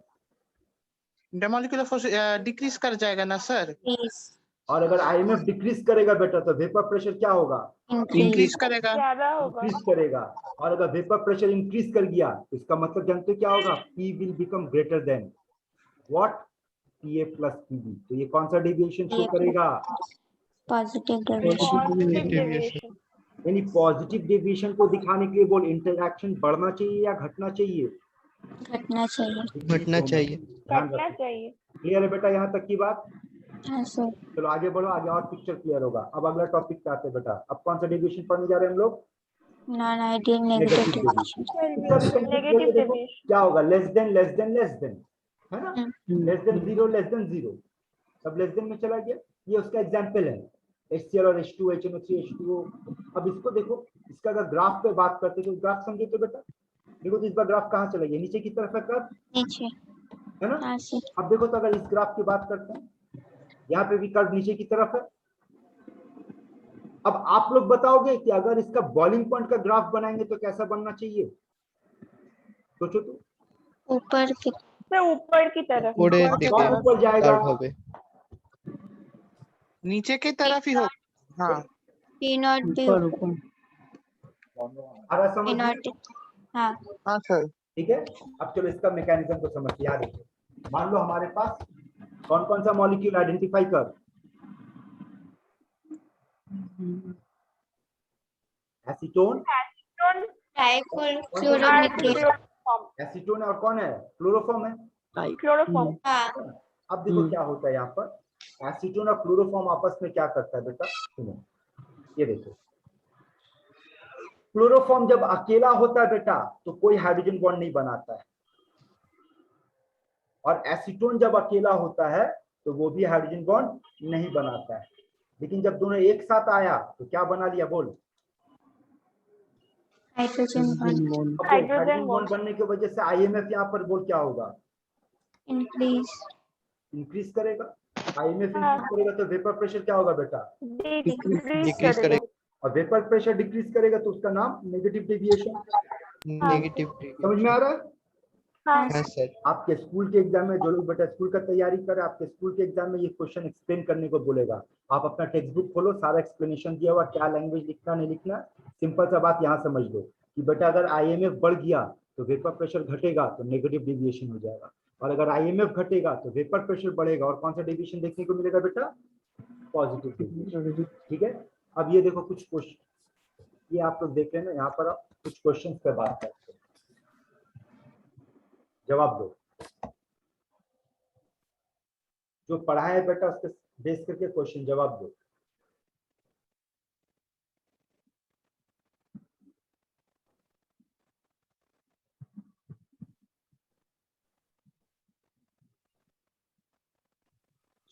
डेमोलिकुलर फोर्स डिक्रीज कर जाएगा ना सर? प्लीज और अगर आईएमएफ डिक्रीज करेगा बेटा तो वेपर प्रेशर क्या होगा? इंक्रीज, इंक्रीज करेगा। ज्यादा होगा। इंक्रीज करेगा। और अगर वेपर प्रेशर इंक्रीज कर गया तो इसका मतलब जानते हो क्या होगा? P will become greater than what? PA plus PB। तो ये कौन सा डेविएशन शो करेगा? Positive deviation, positive deviation. यानी पॉजिटिव डेविएशन को दिखाने के लिए बोल इंटरैक्शन बढ़ना चाहिए या घटना चाहिए? घटना चाहिए, घटना चाहिए। ध्यान घटना रखो। चाहिए। क्लियर है बेटा यहाँ तक की बात? हाँ सर, चलो आगे बढ़ो, आगे और पिक्चर क्लियर होगा। अब अगला टॉपिक पे आते हैं बेटा। अब कौन सा डेविएशन पढ़ने जा रहे हैं हम लोग? Non ideal negative deviation, negative deviation. क्या होगा? Less than less than less than, है ना। Less than zero, less than zero, सब लेस देन में चला गया। ये उसका एग्जांपल है HCl और H2, HNO3, H2O। अब इसको देखो, इसका अगर ग्राफ पे बात करते तो ग्राफ समझे तो बेटा देखो तो इसका ग्राफ कहाँ चला गया? नीचे की तरफ है कर्व, नीचे, है ना। हाँ सर, अब देखो तो अगर इस ग्राफ की बात करते हैं, यहाँ पे भी कर्व नीचे की तरफ है। अब आप लोग बताओगे कि अगर इसका बॉइलिंग पॉइंट का ग्राफ बनाएंगे तो कैसा बनना चाहिए? सोचो तो। ऊपर की, ऊपर की तरफ। थोड़े कौन ऊपर जाएगा? नीचे की तरफ ही हो। हाँ, पी नॉट बी, आरा समझ पी में? नॉट, हाँ हाँ सर। ठीक है। अब चलो इसका मैकेनिज्म को समझते हैं। देखो मान लो हमारे पास कौन कौन सा मॉलिक्यूल आइडेंटिफाई कर? एसीटोन, ट्राइक्लोरोमीथेन, क्लोरोमीथेन, एसीटोन और कौन है? क्लोरोफॉर्म है। क्लोरोफॉर्म। हाँ अब देखो क्या होता है यहाँ पर, एसीटोन और क्लोरोफॉर्म आपस में क्या करता है बेटा? सुनो, ये देखो, क्लोरोफॉर्म जब अकेला होता है बेटा तो कोई हाइड्रोजन बॉन्ड नहीं बनाता है, और एसीटोन जब अकेला होता है तो वो भी हाइड्रोजन बॉन्ड नहीं बनाता है। लेकिन जब दोनों एक साथ आया तो क्या बना लिया, बोल। हाइड्रोजन बॉन्ड अब हाइड्रोजन हाइड्रोजन बॉन्ड बॉन्ड बनने की वजह से आईएमएफ यहाँ पर बोल क्या होगा, इंक्रीज इंक्रीज करेगा। आईएमएफ हाँ। इंक्रीज करेगा तो वेपर प्रेशर क्या होगा बेटा, डिक्रीज डिक्रीज करेगा। करेगा। और वेपर प्रेशर डिक्रीज करेगा तो उसका नाम नेगेटिव डेविएशन। नेगेटिव समझ में आ रहा है? हाँ हाँ सर। आपके स्कूल के एग्जाम में जो लोग बेटा स्कूल का तैयारी करे, आपके स्कूल के एग्जाम में ये क्वेश्चन एक्सप्लेन करने को बोलेगा। आप अपना टेक्स्ट बुक खोलो, सारा एक्सप्लेनेशन दिया हुआ, क्या लैंग्वेज लिखना नहीं लिखना, सिंपल सा बात यहाँ समझ लो कि बेटा अगर आईएमएफ बढ़ गया तो वेपर प्रेशर घटेगा तो नेगेटिव डेविएशन हो जाएगा, और अगर आईएमएफ घटेगा तो वेपर प्रेशर बढ़ेगा, और कौन सा डेविएशन देखने को मिलेगा बेटा, पॉजिटिव डेविएशन। ठीक है, अब ये देखो कुछ क्वेश्चन, ये आप लोग देख रहे हैं ना, यहाँ पर आप कुछ क्वेश्चन पे बात करते हैं, जवाब दो। जो पढ़ा है बेटा उसके बेस करके क्वेश्चन जवाब दो।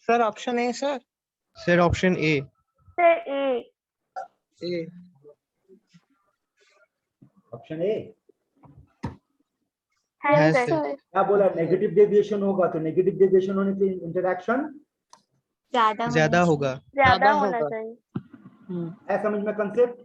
Sir option A sir. Sir option A. से ए। ए। ऑप्शन ए है है सर। सर। क्या बोला, नेगेटिव डेविएशन होगा, तो नेगेटिव डेविएशन होने से इंटरेक्शन ज्यादा होगा। ज्यादा होगा। होना चाहिए। है समझ में कंसेप्ट?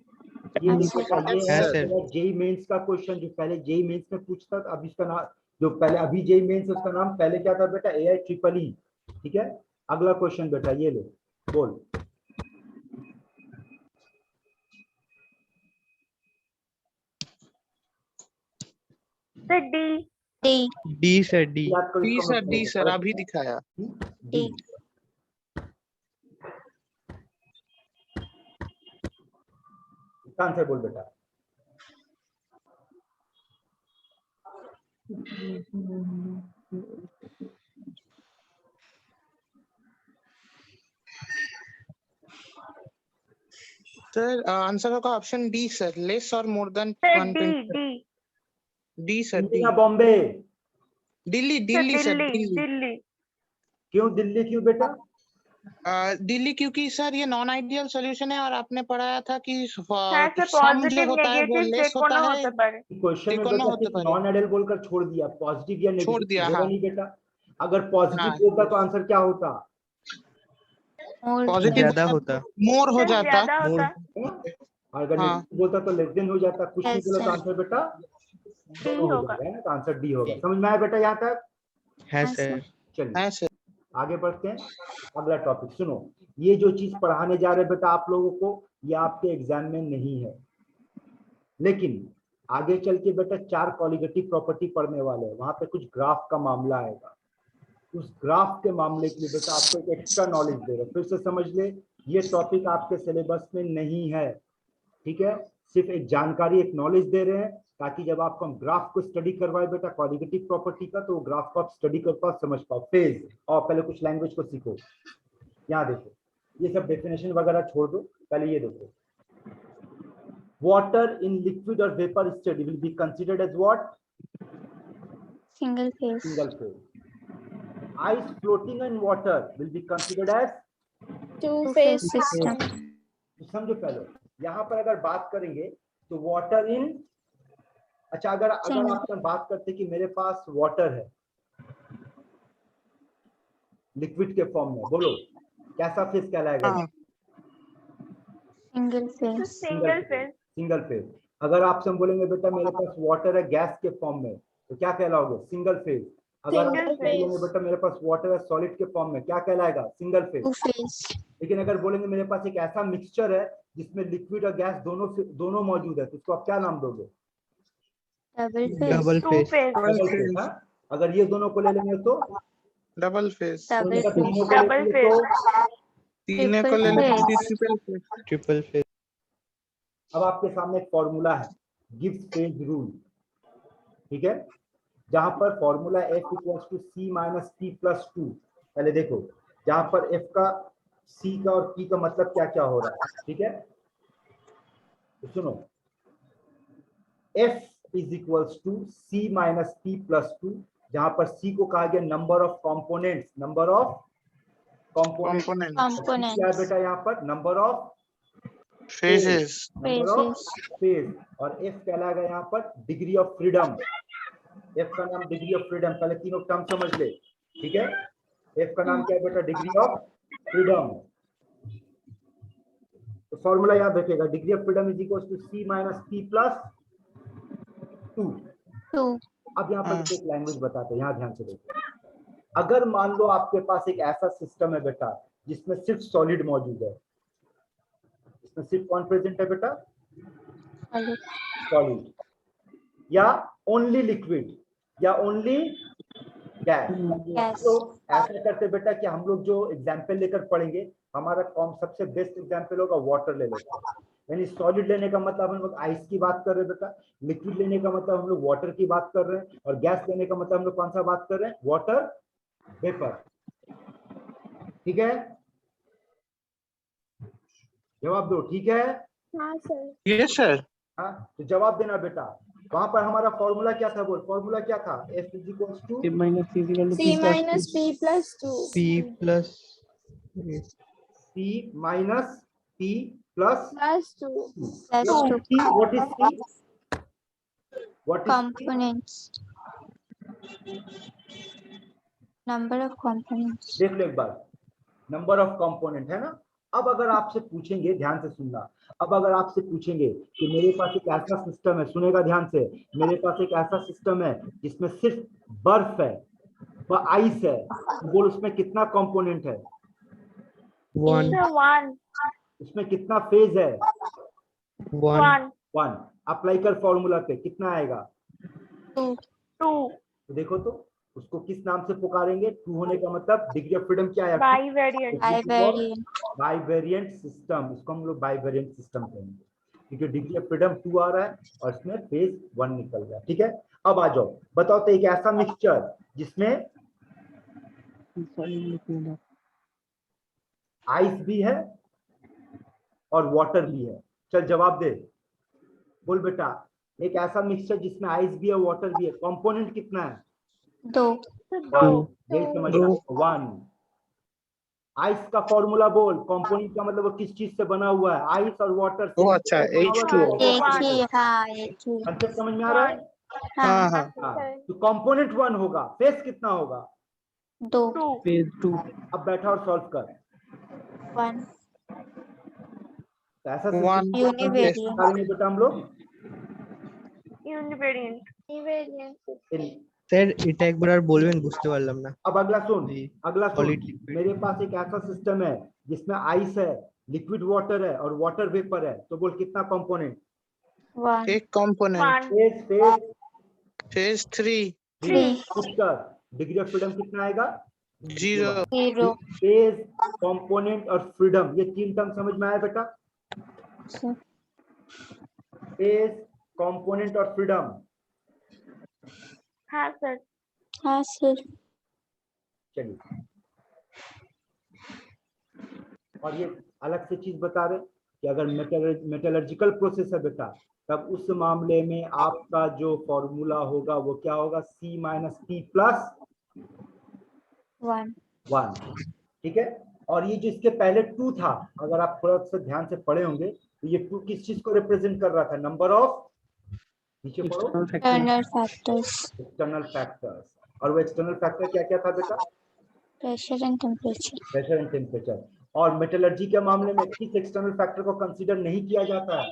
ये हाँ, देखो सर। ये है है सर। जेई मेंस का क्वेश्चन, जो पहले जेई मेंस में पूछता था, अब इसका नाम जो पहले अभी जेई मेंस उसका नाम पहले क्या था बेटा, एआई ट्रिपल ई। ठीक है, अगला क्वेश्चन बेटा ये लो, बोल। Sir D. D D sir D. याद करो डी इसका सर, डी मतलब, सर अभी दिखाया। डी। इसका आंसर बोल बेटा। सर आंसर होगा ऑप्शन डी सर, लेस और more than sir D 120। D. D sir, D. India Bombay. Delhi, sir Delhi sir, Delhi Delhi. Delhi. क्यों दिल्ली, क्यों बेटा? दिल्ली क्योंकि सर ये नॉन आइडियल सॉल्यूशन है, और आपने पढ़ाया था कि हाँ सर, सम जो पॉजिटिव होता है वो नेगेटिव लेस होता जेकोनो है। होते पारे। क्वेश्चन में त्रिकोण बेटा होते सिर्फ पारे। नॉन आइडियल बोलकर छोड़ दिया, पॉजिटिव या छोड़ नेगेटिव दिया, होगा हाँ। नहीं बेटा। अगर पॉजिटिव हाँ। बोलता तो आंसर क्या होता, पॉजिटिव ज्यादा होता। मोर हो सर जाता। ज्यादा होता। और अगर हाँ। नेगेटिव बोलता तो लेस देन हो जाता। कुछ नहीं Yes, बोला तो sir. आंसर बेटा डी दोनों हो होगा। जाएगा, है ना, तो आंसर डी होगा। समझ में आया बेटा यहाँ तक? है हाँ, सर। चलिए है सर। आगे बढ़ते हैं, अगला टॉपिक सुनो। ये जो चीज पढ़ाने जा रहे हैं बेटा आप लोगों को, ये आपके एग्जाम में नहीं है, लेकिन आगे चल के बेटा 4 कॉलिगेटिव प्रॉपर्टी पढ़ने वाले हैं, वहां पे कुछ ग्राफ का मामला आएगा। उस ग्राफ के मामले के लिए बेटा आपको एक एक्स्ट्रा नॉलेज दे रहे हैं। फिर से समझ ले, ये टॉपिक आपके सिलेबस में नहीं है, ठीक है, सिर्फ एक जानकारी, एक नॉलेज दे रहे हैं, ताकि जब आपको हम ग्राफ को स्टडी करवाए बेटा क्वालिटेटिव प्रॉपर्टी का, तो ग्राफ को आप स्टडी कर पाओ, समझ पाओ फेज, और पहले कुछ लैंग्वेज को सीखो। यहाँ देखो, ये सब डेफिनेशन वगैरह छोड़ दो, पहले ये देखो, वाटर इन लिक्विड और vapour state will be considered as what, single phase single phase. Ice floating in water will be considered as two phase system समझो। पहले यहाँ पर अगर बात करेंगे तो वाटर इन, अच्छा अगर आप बात करते कि मेरे पास वाटर है लिक्विड के फॉर्म में, बोलो कैसा फेज कहलाएगा? हाँ। Single phase single phase. Single phase. अगर आपसे हम बोलेंगे बेटा मेरे पास वाटर है गैस के फॉर्म में, तो क्या कहलाओगे? Single phase. अगर आप Single phase। बोलेंगे बेटा मेरे पास वाटर है सॉलिड के फॉर्म में, क्या कहलाएगा? Single phase. टू फेज लेकिन अगर बोलेंगे मेरे पास एक ऐसा मिक्सचर है जिसमें लिक्विड और गैस दोनों मौजूद है, तो उसको आप क्या नाम दोगे? Double phase double two phase. Phase. Double phase. हाँ? अगर ये दोनों को ले लेंगे तो डबल फेज। डबल अगर फेज तीनों को ले डबल लेंगे फेज। तो तीन को ले Triple लेते phase। Triple phase. Triple phase. अब आपके सामने एक फॉर्मूला है, गिब्स फेज रूल, ठीक है, जहां पर formula F equals to C minus P plus 2। पहले देखो, जहां पर F का, C का और P का मतलब क्या क्या हो रहा है, ठीक है। तो सुनो, F is equals to C minus P plus 2, जहां पर C को कहा गया number of components, number of components, component क्या है components, बेटा यहाँ पर number of phases number of phases, phase, और F कहलाएगा यहाँ पर डिग्री ऑफ फ्रीडम। F का नाम डिग्री ऑफ फ्रीडम, पहले तीनों टर्म समझ ले, ठीक है। F का नाम क्या है बेटा, डिग्री ऑफ फ्रीडम। तो फॉर्मूला याद रखिएगा, degree of freedom is equal to C minus P plus 2। 2, अब यहाँ पर एक लैंग्वेज बताते हैं, यहाँ ध्यान से देखो। अगर मान लो आपके पास एक ऐसा सिस्टम है बेटा जिसमें सिर्फ सॉलिड मौजूद है, इसमें सिर्फ कौन प्रेजेंट है बेटा, solid, सॉलिड, या ओनली लिक्विड, या ओनली गैस। gas, तो ऐसा करते बेटा कि हम लोग जो एग्जाम्पल लेकर पढ़ेंगे, हमारा कौन सबसे बेस्ट एग्जाम्पल होगा, वाटर ले लेते हैं। यानी सॉलिड लेने का मतलब हम लोग आइस की बात कर रहे हैं बेटा, लिक्विड लेने का मतलब हम लोग वाटर की बात कर रहे हैं, और गैस लेने का मतलब हम लोग कौन सा बात कर रहे हैं, वाटर वेपर, ठीक है। जवाब दो, ठीक है। हाँ सर। yes sir हाँ, तो जवाब देना बेटा। वहां पर हमारा फॉर्मूला क्या था, बोल फॉर्मूला क्या था, F is equal to C minus C is equal to C minus P plus 2. P plus C minus P plus Plus 2. plus 2, what is C, what is components, number of components, देख लो एक बार, नंबर ऑफ कंपोनेंट है ना। अब अगर आपसे पूछेंगे, ध्यान से सुनना, अब अगर आपसे पूछेंगे कि मेरे पास एक ऐसा सिस्टम है, सुनेगा ध्यान से, मेरे पास एक ऐसा सिस्टम है जिसमें सिर्फ बर्फ है व आइस है, तो बोल उसमें कितना कंपोनेंट है, 1 Sir, 1. उसमें कितना फेज है, 1 1. 1। अप्लाई कर फॉर्मूला पे, कितना आएगा, 2, 2. तो देखो तो उसको किस नाम से पुकारेंगे, 2 होने का मतलब डिग्री ऑफ फ्रीडम क्या है, Bivariate. bivariant, बाइवेरिएंट सिस्टम, इसको हम लोग बाइवेरिएंट सिस्टम कहेंगे, क्योंकि डिग्री ऑफ फ्रीडम 2 आ रहा है और इसमें फेज 1 निकल गया, ठीक है। अब आ जाओ, बताओ तो एक ऐसा मिक्सचर जिसमें आइस भी है और वाटर भी है, चल जवाब दे, बोल बेटा, एक ऐसा मिक्सचर जिसमें आइस भी है वाटर भी है, कंपोनेंट कितना है, 2, Sir, 2 2. यही समझना, 1। आइस का फॉर्मूला बोल, कंपोनेंट का मतलब वो किस चीज से बना हुआ है, आइस और वाटर से। अच्छा, H2O। एक ही, हाँ एक ही, कंसेप्ट समझ में आ रहा है, हाँ, हाँ हाँ। तो कंपोनेंट 1 होगा, फेस कितना होगा, 2, 2. phase 2 अब बैठा और सॉल्व कर। 1, तो ऐसा One. univariant, करेंगे बेटा हम लोग, Univariant. Univariant. স্যার এটা একবার আর বলবেন, বুঝতে পারলাম না। अब अगला सुन, जी, अगला सुन, solid liquid। मेरे पास एक ऐसा सिस्टम है जिसमें आइस है, लिक्विड वाटर है और वाटर वेपर है, तो बोल कितना कंपोनेंट, 1, एक component 1. Phase phase phase 3 Uttar, degree of freedom कितना आएगा, 0 0, फेज, कंपोनेंट और फ्रीडम, ये 3 टर्म समझ में आया बेटा, फेज, कंपोनेंट और फ्रीडम। हाँ सर. हाँ सर, चलिए, और ये अलग से चीज बता रहे कि अगर मेटलर्जिकल प्रोसेस है बेटा, तब उस मामले में आपका जो फॉर्मूला होगा वो क्या होगा, C माइनस P प्लस 1, 1, ठीक है। और ये जो इसके पहले 2 था, अगर आप थोड़ा सा ध्यान से पढ़े होंगे तो ये 2 किस चीज को रिप्रेजेंट कर रहा था, नंबर ऑफ, नीचे पढ़ो, external factors, एक्सटर्नल फैक्टर्स। और वो एक्सटर्नल फैक्टर क्या क्या था बेटा, pressure and temperature, pressure and temperature. और मेटलर्जी के मामले में किस एक्सटर्नल फैक्टर को कंसीडर नहीं किया जाता है,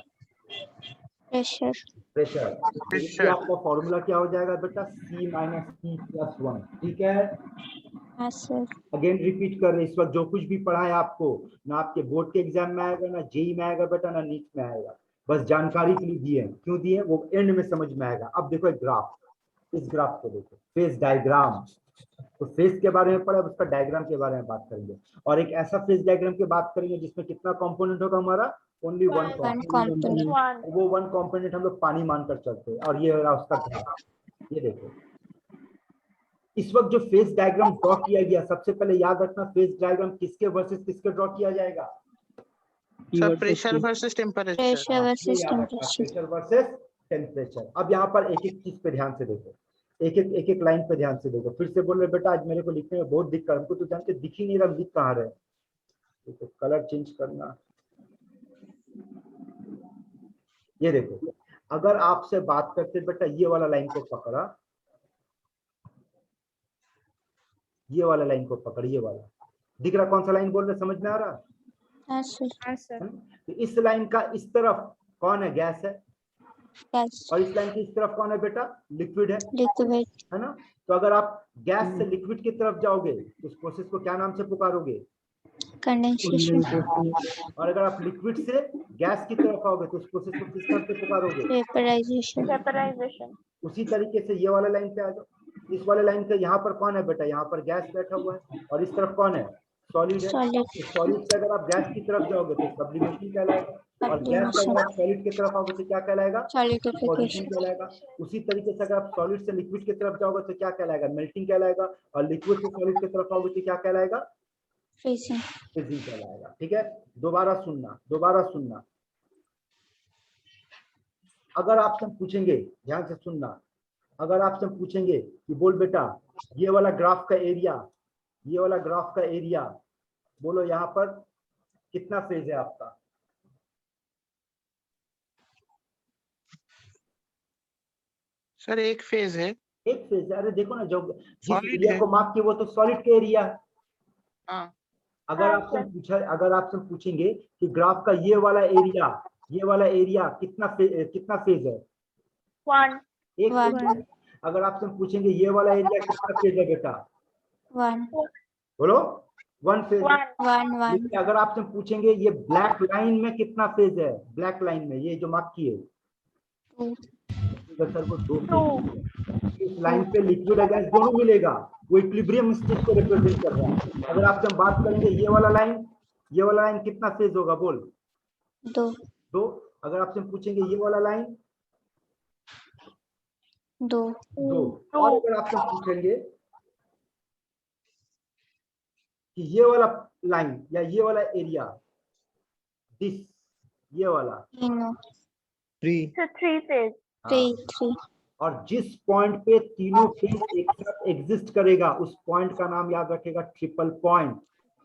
pressure, प्रेशर। इसलिए आपका फॉर्मूला क्या हो जाएगा बेटा, C माइनस P प्लस 1, ठीक है। हाँ सर, अगेन रिपीट कर रहे, इस वक्त जो कुछ भी पढ़ा है आपको, ना आपके बोर्ड के एग्जाम में आएगा, ना जेई में आएगा बेटा, ना नीट में आएगा, बस जानकारी के लिए दिए हैं, क्यों दिए वो एंड में समझ में आएगा। अब देखो एक ग्राफ, इस ग्राफ को देखो, फेज डायग्राम, तो फेज के बारे में पढ़ा, उसका डायग्राम के बारे में बात करेंगे, और एक ऐसा फेज डायग्राम की बात करेंगे जिसमें कितना कंपोनेंट होगा हमारा, ओनली 1 one कंपोनेंट। component, 1. वो 1 कंपोनेंट हम लोग पानी मानकर चलते हैं, और ये रहा उसका ग्राफ, ये देखो। इस वक्त जो फेज डायग्राम ड्रॉ किया गया, सबसे पहले याद रखना फेज डायग्राम किसके वर्सेस किसके ड्रॉ किया जाएगा, sir pressure versus temperature. Pressure ये वर्सेस याद रखना, टेम्परेचर। Pressure versus temperature. अब यहाँ पर एक एक चीज पे ध्यान से देखो, एक एक लाइन पे ध्यान से देखो। फिर से बोल रहे बेटा आज मेरे को लिखने में बहुत दिक्कत, हमको तो जानते दिख ही नहीं रहा लिख कहाँ रहे। तो कलर चेंज करना। ये देखो, अगर आपसे बात करते बेटा ये वाला लाइन को पकड़ा, ये वाला लाइन को पकड़, ये वाला दिख रहा कौन सा लाइन बोल रहे, समझ में आ रहा? हाँ सर। तो इस लाइन का इस तरफ कौन है, गैस है, गैस। और इस लाइन की इस तरफ कौन है बेटा, लिक्विड है, लिक्विड। है ना? तो अगर आप गैस से लिक्विड की तरफ जाओगे तो उस प्रोसेस को क्या नाम से पुकारोगे, कंडेंसेशन। और अगर आप लिक्विड से गैस की तरफ आओगे तो उस प्रोसेस को किस नाम से पुकारोगे, वेपराइजेशन। वेपराइजेशन। उसी तरीके से ये वाले लाइन पे आ जाओ। इस वाले लाइन पे यहाँ पर कौन है बेटा, यहाँ पर गैस बैठा हुआ है, और इस तरफ कौन है, सॉलिड है। सॉलिड। सॉलिड से अगर आप गैस की तरफ जाओगे तो सब्लिमेशन कहलाएगा, और गैस से अगर आप सॉलिड की तरफ आओगे तो क्या कहलाएगा, डिपोजिशन सॉलिडिफिकेशन। कहलाएगा। उसी तरीके से अगर आप सॉलिड से लिक्विड की तरफ जाओगे तो क्या कहलाएगा, मेल्टिंग कहलाएगा, और लिक्विड से सॉलिड की तरफ आओगे तो क्या कहलाएगा, फ्रीजिंग। फ्रीजिंग कहलाएगा। ठीक है, दोबारा सुनना, दोबारा सुनना। अगर आपसे पूछेंगे, ध्यान से सुनना, अगर आपसे पूछेंगे कि बोल बेटा ये वाला ग्राफ का एरिया, ये वाला ग्राफ का एरिया बोलो यहाँ पर कितना फेज है आपका, सर एक फेज है। एक फेज है। अरे देखो ना, जो जिस Solid एरिया है। को मार्क किया वो तो सॉलिड का एरिया है। हाँ अगर आपसे पूछेंगे कि ग्राफ का ये वाला एरिया, ये वाला एरिया कितना फेज है, 1। एक फेज है। अगर आपसे पूछेंगे ये वाला एरिया कितना फेज है बेटा, 1 बोलो 1 फेज है। 1 1। लेकिन अगर आपसे पूछेंगे ये ब्लैक लाइन में कितना फेज है, ब्लैक लाइन में ये जो मार्क किए, तो सर वो 2 फेज। इस लाइन पे लिक्विड और गैस दोनों मिलेगा, वो इक्विलिब्रियम स्टेट को रिप्रेजेंट कर रहा है। अगर आपसे हम बात करेंगे ये वाला लाइन, ये वाला लाइन कितना फेज होगा, बोल 2। अगर आपसे पूछेंगे ये वाला लाइन 2 और अगर आपसे पूछेंगे कि ये वाला लाइन या ये वाला एरिया, दिस, ये वाला 3 3 फेज। 3 और जिस पॉइंट पे तीनों फेज एक साथ एग्जिस्ट करेगा उस पॉइंट का नाम याद रखेगा ट्रिपल पॉइंट।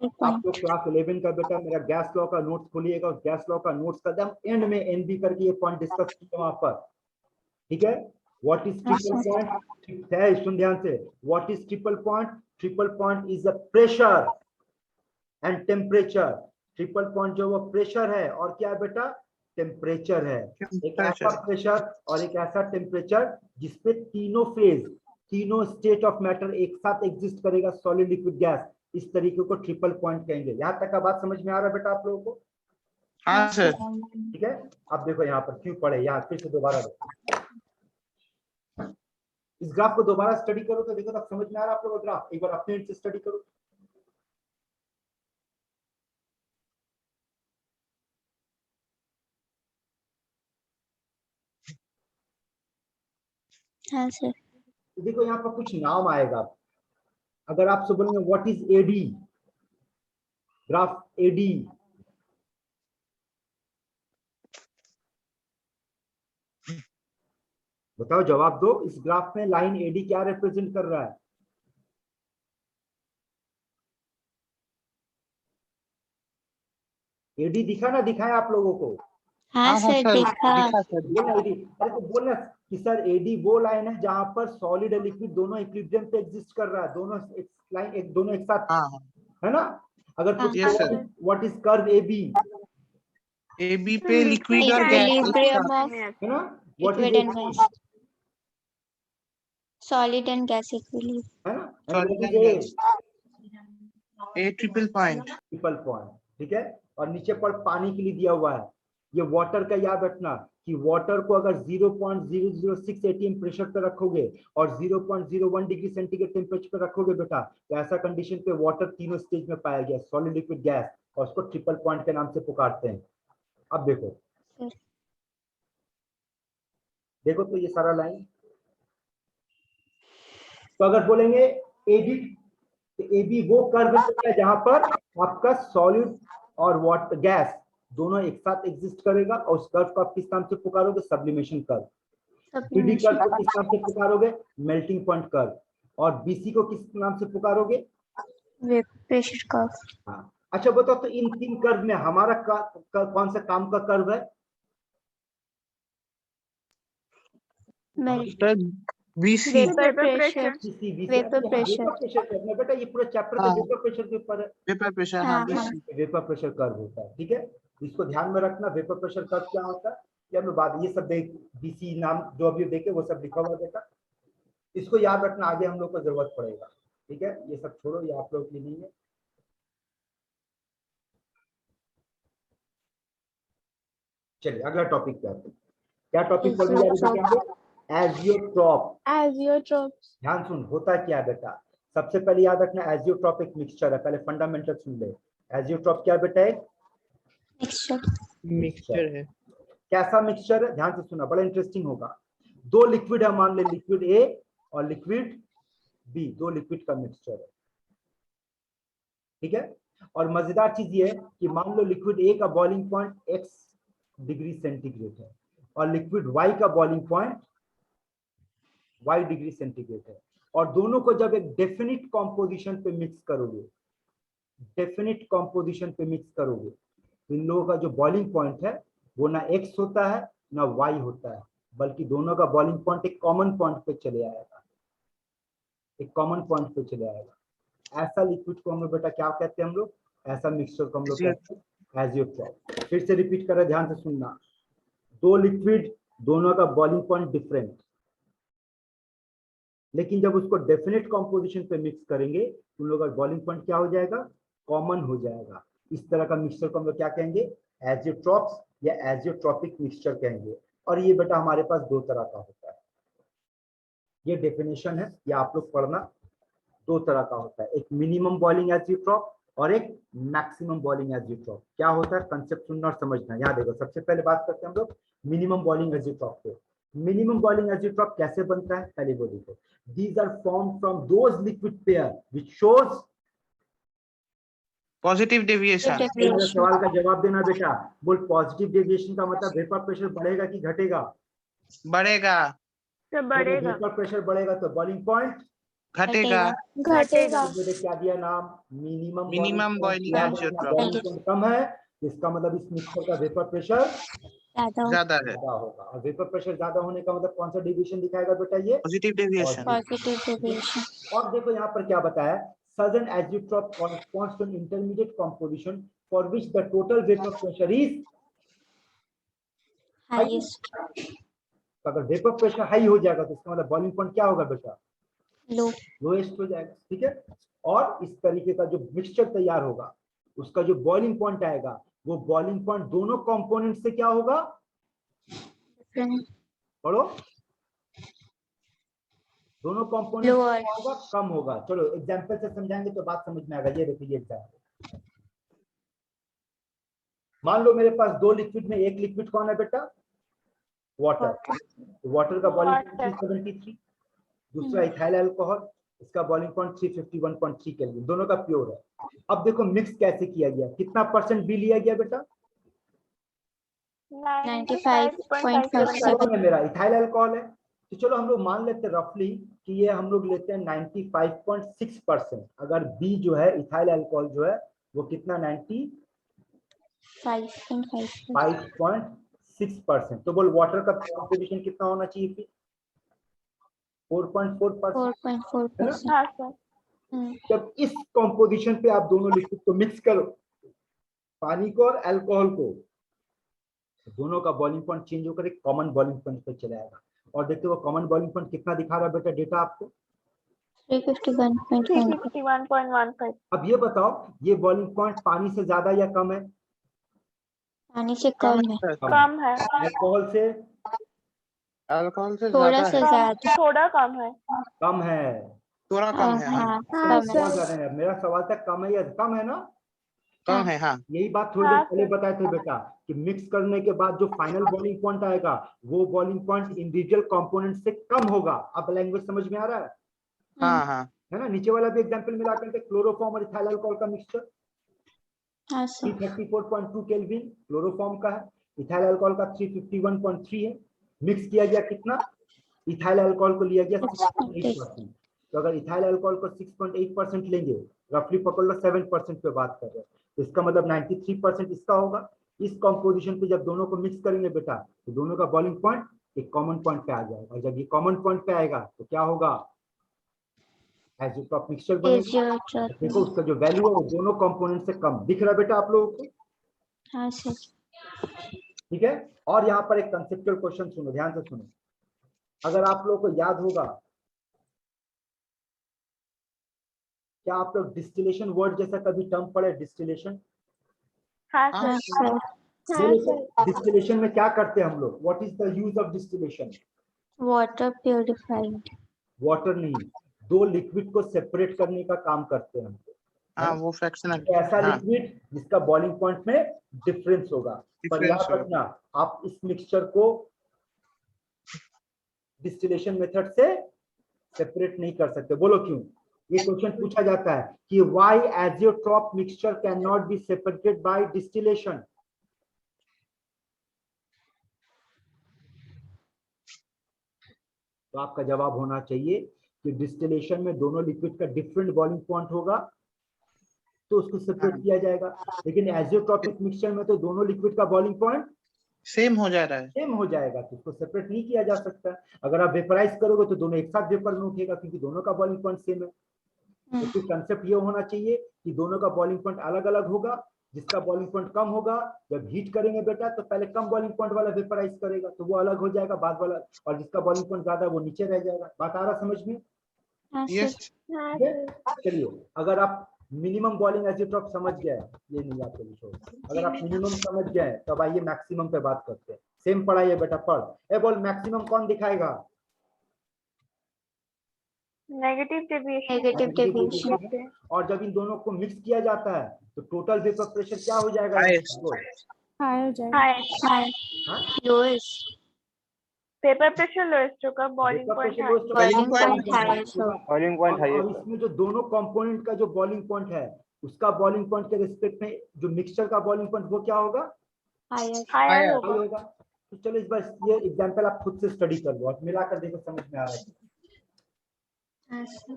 आप लोग क्लास 11 का बेटा मेरा गैस लॉ का नोट्स खोलिएगा, उस गैस लॉ का नोट्स का एकदम एंड में एनबी करके ये पॉइंट डिस्कस किया वहां पर। ठीक है, व्हाट इज ट्रिपल पॉइंट है, सुन ध्यान से, what is triple point, triple point is a pressure and temperature. Triple point जो वो प्रेशर है और क्या है बेटा, टेम्परेचर है। एक ऐसा प्रेशर और एक ऐसा टेम्परेचर जिसपे तीनों फेज, तीनों स्टेट ऑफ मैटर एक साथ एग्जिस्ट करेगा, सॉलिड लिक्विड गैस, इस तरीके को ट्रिपल पॉइंट कहेंगे। यहाँ तक का बात समझ में आ रहा है बेटा आप लोगों को? हाँ सर। ठीक है, अब देखो यहाँ पर क्यों पढ़े, यहाँ फिर से दोबारा देखो, इस ग्राफ को दोबारा स्टडी करो तो देखो तब समझ में आ रहा है आप लोगों को ग्राफ। एक बार अपने एंड से स्टडी करो। हाँ सर। देखो यहाँ पर कुछ नाम आएगा, अगर आपसे बोलेंगे what is AD, graph AD, बताओ जवाब दो। इस ग्राफ में लाइन एडी क्या रिप्रेजेंट कर रहा है? एडी दिखा ना, दिखाए आप लोगों को? हाँ सर दिखा। बोलना एडी, अरे तो बोलना कि सर एडी वो लाइन है जहां पर सॉलिड और लिक्विड दोनों इक्विलिब्रियम पे एग्जिस्ट कर रहा है, दोनों एक लाइन, एक दोनों एक साथ, है ना? अगर कुछ what is curve AB, AB पे लिक्विड और गैस इक्विलिब्रियम ऑफ है ना? What liquid is and gas, solid and gas equilibrium, है ना? Solid and gas, a triple point, triple point. ठीक है, और नीचे पर पानी के लिए दिया हुआ है, ये वाटर का याद रखना कि वाटर को अगर 0.006 एटीएम प्रेशर पे रखोगे और 0.01 डिग्री सेंटीग्रेड टेम्परेचर पे रखोगे बेटा, तो ऐसा कंडीशन पे वाटर तीनों स्टेज में पाया गया, सॉलिड लिक्विड गैस, और उसको ट्रिपल पॉइंट के नाम से पुकारते हैं। अब देखो, देखो तो ये सारा लाइन, तो अगर बोलेंगे एबी, तो एबी वो कर्व है जहां पर आपका सॉलिड और वाटर गैस दोनों एक साथ एग्जिस्ट करेगा और उस कर्व को आप किस नाम से पुकारोगे? Sublimation curve. पीडी कर्व को किस नाम से पुकारोगे? Melting point curve. और बीसी को किस नाम से पुकारोगे? Pressure curve. हाँ, अच्छा बताओ तो इन तीन कर्व में हमारा कौन सा काम का कर्व है? Sir BC. Vapour pressure. BC. Vapour pressure. Vapour pressure करना बेटा, ये पूरा चैप्टर हाँ। वेपर प्रेशर के ऊपर है। वेपर प्रेशर, हाँ हाँ, बीसी। वेपर प्रेशर कर्व होता है, ठीक है, इसको ध्यान में रखना। वेपर प्रेशर कर्व क्या होता है या मैं बात, ये सब देख बीसी नाम जो अभी देखे वो सब लिखा हुआ बेटा, इसको याद रखना, आगे हम लोग को जरूरत पड़ेगा, ठीक है। ये सब छोड़ो, ये आप लोग के लिए नहीं है। चलिए अगला टॉपिक क्या है? क्या टॉपिक पढ़ने जा रहे हैं? एजियोट्रॉप। एजियोट्रॉप। ध्यान सुन, होता क्या है बेटा? सबसे पहले याद रखना, एजियोट्रॉप एक मिक्सचर है। पहले फंडामेंटल सुन ले। एजियोट्रॉप क्या है बेटा? एक मिक्सचर है। कैसा मिक्सचर है? ध्यान से सुना, बड़ा इंटरेस्टिंग होगा। दो लिक्विड है, मान ले लिक्विड ए और लिक्विड बी, दो लिक्विड का मिक्सचर है, ठीक है। और मजेदार चीज ये है कि मान लो लिक्विड ए का boiling point x degree centigrade है और लिक्विड y का boiling point y degree centigrade है, और दोनों को जब एक डेफिनिट कॉम्पोजिशन पे मिक्स करोगे, डेफिनिट कॉम्पोजिशन पे मिक्स करोगे, तो इन लोगों का जो बॉइलिंग पॉइंट है वो ना x होता है ना y होता है, बल्कि दोनों का बॉइलिंग पॉइंट एक कॉमन पॉइंट पे चले आएगा, एक कॉमन पॉइंट पे चले आएगा। ऐसा लिक्विड को हम लोग बेटा क्या कहते हैं? हम लोग ऐसा मिक्सचर को हम लोग कहते हैं एजियोट्रॉप। फिर से रिपीट कर रहे, ध्यान से सुनना। दो लिक्विड, दोनों का बॉइलिंग पॉइंट डिफरेंट, लेकिन जब उसको डेफिनेट कॉम्पोजिशन पे मिक्स करेंगे तो उन लोगों का बॉइलिंग पॉइंट क्या हो जाएगा? कॉमन हो जाएगा। इस तरह का मिक्सचर को हम लोग क्या कहेंगे? एजियोट्रॉप्स या एजियोट्रॉपिक मिक्सचर कहेंगे। और ये बेटा हमारे पास दो तरह का होता है, ये डेफिनेशन है, ये आप लोग पढ़ना। दो तरह का होता है, एक मिनिमम बॉइलिंग एजियोट्रॉप और एक मैक्सिमम बॉइलिंग एजियोट्रॉप। क्या होता है कंसेप्ट सुनना और समझना। याद देखो, सबसे पहले बात करते हैं हम लोग मिनिमम बॉइलिंग एजियोट्रॉप पे। मिनिमम बॉइलिंग एजियोट्रॉप कैसे बनता है? पहले वो देखो। These are formed from those liquid pair which shows positive deviation. मेरे सवाल का जवाब देना बेटा। बोल, पॉजिटिव डेविएशन का मतलब वेपर प्रेशर बढ़ेगा कि घटेगा? बढ़ेगा। तो बढ़ेगा। वेपर प्रेशर बढ़ेगा तो बॉइलिंग पॉइंट घटेगा। घटेगा। मैंने क्या दिया नाम? Minimum minimum boiling azeotrope boiling point कम है, इसका मतलब इस मिक्सचर का वेपर प्रेशर ज्यादा है। ज्यादा होगा। और वेपर प्रेशर ज्यादा होने का मतलब कौन सा डेविएशन दिखाएगा बेटा? ये पॉजिटिव डेविएशन। Positive deviation. और देखो यहाँ पर क्या बताया, sudden azeotrope corresponds to an intermediate composition for which the total vapor pressure is highest. अगर वेपर प्रेशर हाई हो जाएगा तो इसका मतलब बॉइलिंग पॉइंट क्या होगा बेटा? लो। लोएस्ट हो जाएगा, ठीक है। और इस तरीके का जो मिक्सचर तैयार होगा उसका जो बॉइलिंग पॉइंट आएगा वो बॉइलिंग पॉइंट दोनों कंपोनेंट से क्या होगा? पढ़ो, दोनों कंपोनेंट होगा, कम होगा। चलो एग्जांपल से समझाएंगे तो बात समझ में आएगा। ये देखिए एग्जांपल, मान लो मेरे पास दो लिक्विड में एक लिक्विड कौन है बेटा? वाटर। वाटर का बॉइलिंग पॉइंट 373, दूसरा इथाइल अल्कोहल, इसका बॉइलिंग पॉइंट 351.3 केल्विन, दोनों का प्योर है। अब देखो मिक्स कैसे किया गया, कितना परसेंट बी लिया गया बेटा? 95.57। मेरा इथाइल अल्कोहल है, तो चलो हम लोग मान लेते हैं रफली कि ये हम लोग लेते हैं 95.6%। अगर बी जो है इथाइल अल्कोहल जो है वो कितना? 95.6%। तो बोल वाटर का कॉन्ट्रीब्यूशन कितना होना चाहिए फिर? 4.4%। 4.4%। जब इस कॉम्पोजिशन पे आप दोनों लिक्विड को मिक्स करो, पानी को और अल्कोहल को, तो दोनों का बॉइलिंग पॉइंट चेंज होकर एक कॉमन बॉइलिंग पॉइंट पे चला जाएगा। और देखते हो कॉमन बॉइलिंग पॉइंट कितना दिखा रहा है बेटा डेटा आपको? 351.15। अब ये बताओ, ये बॉइलिंग पॉइंट पानी से ज्यादा या कम है? पानी से कम है। कम है। अल्कोहल से? अल्कोहल से थोड़ा सा ज्यादा। थोड़ा कम है। कम है। थोड़ा कम है। हाँ, कम है। मेरा सवाल था कम है या कम है ना? कम है। हाँ, यही बात थोड़ी देर पहले बताए थे बेटा कि मिक्स करने के बाद जो फाइनल बॉइलिंग पॉइंट आएगा वो बॉइलिंग पॉइंट इंडिविजुअल कंपोनेंट से कम होगा। अब लैंग्वेज समझ में आ रहा है? हाँ, हाँ। है ना? नीचे वाला भी एग्जांपल मिला करके क्लोरोफॉर्म और इथाइल अल्कोहल का मिक्सचर, हाँ सर 334.2 केल्विन क्लोरोफॉर्म का है, इथाइल अल्कोहल का 351.3 है, मिक्स किया गया कितना, इथाइल अल्कोहल को लिया गया 6.8%। तो अगर इथाइल अल्कोहल को 6.8% लेंगे, रफली पकड़ लो 7% पे बात कर रहे हैं, तो इसका मतलब 93% इसका होगा। इस कॉम्पोजिशन पे जब दोनों को मिक्स करेंगे बेटा, तो दोनों का बॉइलिंग पॉइंट एक कॉमन पॉइंट पे आ जाएगा, और जब ये कॉमन पॉइंट पे आएगा तो क्या होगा, एज़ोट्रॉप मिक्सचर बनेगा। एजियोट्रॉप देखो उसका जो वैल्यू है वो दोनों कंपोनेंट से कम दिख रहा है बेटा आप लोगों को, हाँ सर ठीक है। और यहाँ पर एक कंसेप्चुअल क्वेश्चन सुनो, ध्यान से सुनो, अगर आप लोगों को याद होगा, क्या आप लोग डिस्टिलेशन वर्ड जैसा कभी टर्म पढ़े, डिस्टिलेशन? हाँ हाँ सर। सर डिस्टिलेशन में क्या करते हैं हम लोग, what is the use of distillation? Water purified water नहीं, दो लिक्विड को सेपरेट करने का काम करते हैं हम लोग, हाँ वो फ्रैक्शनल ऐसा हाँ लिक्विड जिसका बॉइलिंग पॉइंट में डिफरेंस होगा। पर डिफरेंस याद रखना, आप इस मिक्सचर को डिस्टिलेशन मेथड से सेपरेट नहीं कर सकते। बोलो क्यों? ये क्वेश्चन पूछा जाता है कि why azeotrope mixture can not be separated by distillation. तो आपका जवाब होना चाहिए कि डिस्टिलेशन में दोनों लिक्विड का डिफरेंट बॉइलिंग पॉइंट होगा, तो उसको सेपरेट हाँ। किया जाएगा। लेकिन एजियोट्रॉपिक मिक्सचर में तो दोनों लिक्विड का बॉइलिंग पॉइंट सेम हो जा रहा है। सेम हो जाएगा, तो उसको सेपरेट नहीं किया जा सकता। अगर आप वेपराइज करोगे तो दोनों एक साथ वेपर में उठेगा, क्योंकि दोनों का बॉइलिंग पॉइंट सेम है। तो फिर कंसेप्ट ये होना चाहिए कि दोनों का बॉइलिंग पॉइंट अलग अलग होगा, जिसका बॉइलिंग पॉइंट कम होगा, जब हीट करेंगे बेटा तो पहले कम बॉइलिंग पॉइंट वाला वेपराइज करेगा, तो वो अलग हो जाएगा बाद वाला, और जिसका बॉइलिंग पॉइंट ज्यादा है वो नीचे रह जाएगा। बात आ रहा समझ में? हाँ यस सर ठीक है, चलिए, अगर आप मिनिमम बॉइलिंग एजियोट्रॉप समझ गए, ये नहीं आपको छोड़, अगर आप मिनिमम समझ गए तब आइए मैक्सिमम पे बात करते हैं। सेम पढ़ाइए बेटा, पढ़ ए बोल, मैक्सिमम कौन दिखाएगा? Negative negative deviation deviation. और जब इन दोनों को मिक्स किया जाता है तो टोटल वेपर प्रेशर क्या हो जाएगा? Highest. बोल। हाई हाँ? लोएस्ट पेपर प्रेशर लोएस्ट होगा, boiling vapour point pressure high. Lowest होगा, बॉइलिंग point पॉइंट हाईएस्ट होगा बॉइलिंग पॉइंट हाईएस्ट और इसमें जो दोनों कंपोनेंट का जो बॉइलिंग पॉइंट है, उसका बॉइलिंग पॉइंट के रिस्पेक्ट में जो मिक्सचर का बॉइलिंग पॉइंट वो क्या होगा? Highest higher Higher. होगा। हाई होगा। तो चलो इस बार ये एग्जांपल आप खुद से स्टडी कर लो और मिलाकर देखो समझ में आ रहा है। हाँ सर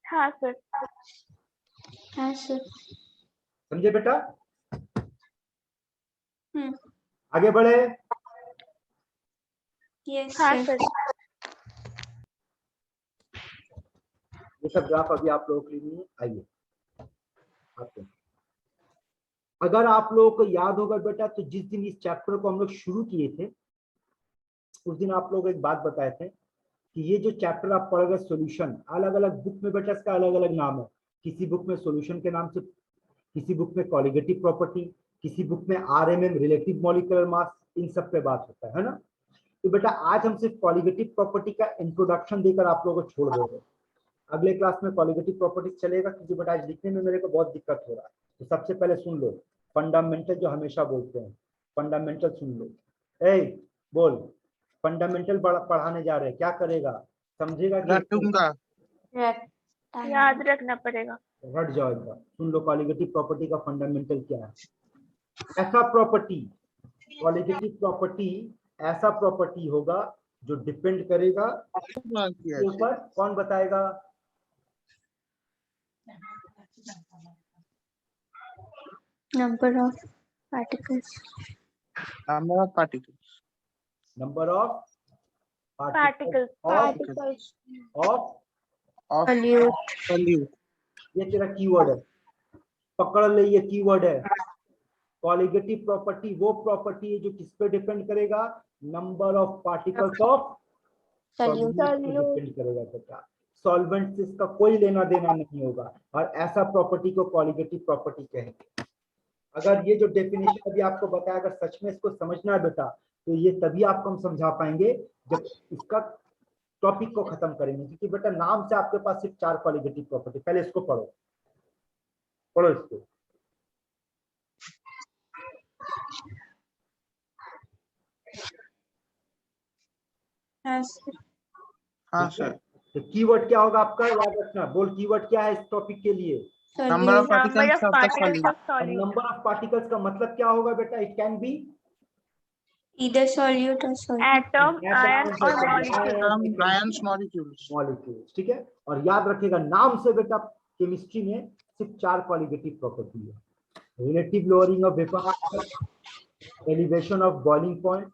हाँ सर। हाँ सर समझे बेटा? आगे बढ़े। यस हाँ सर सर। ये सब ग्राफ अभी आप लोगों के लिए नहीं है, आइए आपको, अगर आप लोगों को याद होगा बेटा, तो जिस दिन इस चैप्टर को हम लोग शुरू किए थे उस दिन आप लोग एक बात बताए थे कि ये जो चैप्टर आप पढ़ रहे सॉल्यूशन, अलग अलग बुक में बेटा इसका अलग अलग नाम है। किसी बुक में सॉल्यूशन के नाम से, किसी बुक में कॉलिगेटिव प्रॉपर्टी, किसी बुक में आरएमएम रिलेटिव मॉलिक्यूलर मास, इन सब पे बात होता है ना। तो बेटा आज हम सिर्फ कॉलिगेटिव प्रॉपर्टी का इंट्रोडक्शन देकर आप लोगों को छोड़ देंगे। अगले क्लास में कॉलिगेटिव प्रॉपर्टी चलेगा, क्योंकि बेटा आज लिखने में मेरे को बहुत दिक्कत हो रहा है। तो सबसे पहले सुन लो फंडामेंटल, जो हमेशा बोलते हैं फंडामेंटल सुन लो। ए बोल, फंडामेंटल पढ़ाने जा रहे हैं, क्या करेगा? समझेगा कि रटूंगा। याद रखना पड़ेगा। रट जाओ एक बार। सुन लो कॉलिगेटिव प्रॉपर्टी का फंडामेंटल क्या है। ऐसा प्रॉपर्टी, कॉलिगेटिव प्रॉपर्टी ऐसा प्रॉपर्टी होगा जो डिपेंड करेगा के ऊपर, कौन बताएगा? Number of particles Number of particles. Number of particles. Of Of solute solute. ये तेरा कीवर्ड है, पकड़ ले, ये कीवर्ड है। कॉलिगेटिव प्रॉपर्टी वो प्रॉपर्टी है जो किस पे डिपेंड करेगा? Number of particles of solute depend करेगा बेटा। सॉल्वेंट से इसका कोई लेना देना नहीं होगा, और ऐसा प्रॉपर्टी को कॉलिगेटिव प्रॉपर्टी कहेंगे। अगर ये जो डेफिनेशन अभी आपको बताया, अगर सच में इसको समझना है बेटा, तो ये तभी आपको हम समझा पाएंगे जब इसका टॉपिक को खत्म करेंगे। क्योंकि बेटा नाम से आपके पास सिर्फ 4 कॉलिगेटिव प्रॉपर्टी, पहले इसको पढ़ो, पढ़ो इसको। हाँ सर हाँ सर। तो कीवर्ड क्या होगा आपका, याद रखना। बोल कीवर्ड क्या है इस टॉपिक के लिए? Number of Solute. Number particles of of the particles solid. of solute. Number of particles का मतलब क्या होगा बेटा? It can B Either solute or solute. Atom, ion or molecule. Ions molecules. Molecules, ठीक है। और याद रखिएगा नाम से बेटा केमिस्ट्री में सिर्फ 4 क्वालिटेटिव प्रॉपर्टी है। Relative lowering of vapour, elevation of boiling point,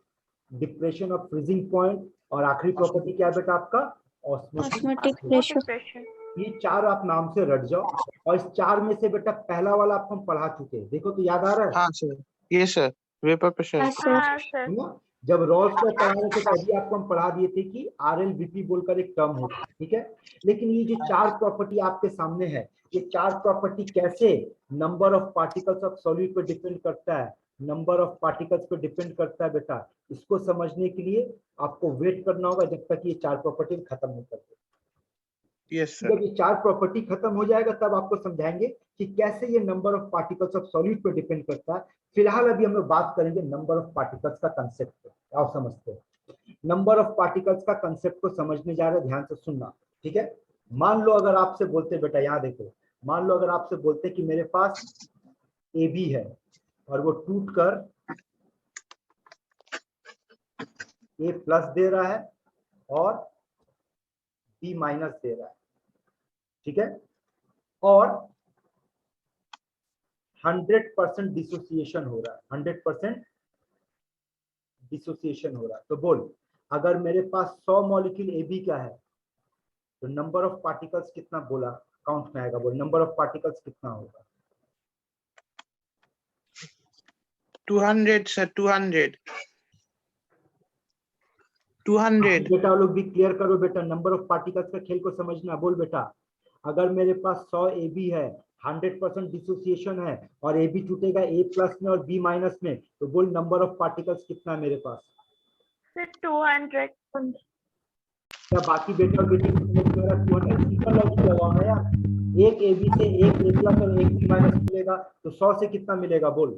depression of freezing point, और आखिरी प्रॉपर्टी क्या है बेटा आपका? Osmotic Osmotic pressure. pressure. Pressure. ये 4 आप नाम से रट जाओ। और इस 4 में से बेटा पहला वाला आपको हम पढ़ा चुके हैं, देखो तो याद आ रहा है? हाँ सर, ये सर वेपर प्रेशर। हाँ सर. हाँ sir. है ना? जब रॉल्स को पढ़ा रहे थे तभी आपको हम पढ़ा दिए थे कि RLVP बोलकर एक टर्म होता है, ठीक है। लेकिन ये जो 4 प्रॉपर्टी आपके सामने है, ये 4 प्रॉपर्टी कैसे number of particles of solute पर डिपेंड करता है, नंबर ऑफ पार्टिकल्स पर डिपेंड करता है बेटा, इसको समझने के लिए आपको वेट करना होगा जब तक ये 4 प्रॉपर्टी खत्म नहीं करते। Yes sir. जब ये 4 प्रॉपर्टी खत्म हो जाएगा तब आपको समझाएंगे कि कैसे ये number of particles of solute पर डिपेंड करता है। फिलहाल अभी हम लोग बात करेंगे नंबर ऑफ पार्टिकल्स का कंसेप्ट पे। आप समझते हैं नंबर ऑफ पार्टिकल्स का कंसेप्ट को समझने जा रहे हैं, ध्यान से सुनना, ठीक है। मान लो अगर आपसे बोलते बेटा, यहाँ देखो, मान लो अगर आपसे बोलते कि मेरे पास AB है और वो टूट कर A+ दे रहा है और B- दे रहा है, ठीक है, और 100% डिसोसिएशन हो रहा है, 100% डिसोसिएशन हो रहा है। तो बोल, अगर मेरे पास 100 मॉलिक्यूल AB का है तो नंबर ऑफ पार्टिकल्स कितना बोला काउंट में आएगा? बोल नंबर ऑफ पार्टिकल्स कितना होगा? 200 सर, 200। बेटा लोग भी क्लियर करो बेटा, नंबर ऑफ पार्टिकल्स का खेल को समझना। बोल बेटा, अगर मेरे पास 100 AB है, 100% डिसोसिएशन है और AB टूटेगा A+ में और B- में, तो बोल नंबर ऑफ पार्टिकल्स कितना है मेरे पास? Sir 200. क्या बाकी बेटा और बेटी को समझ में आ रहा है? 200 सिंपल लॉजिक लगाओ ना यार। एक AB से एक A+ और एक B- मिलेगा तो 100 से कितना मिलेगा? बोल।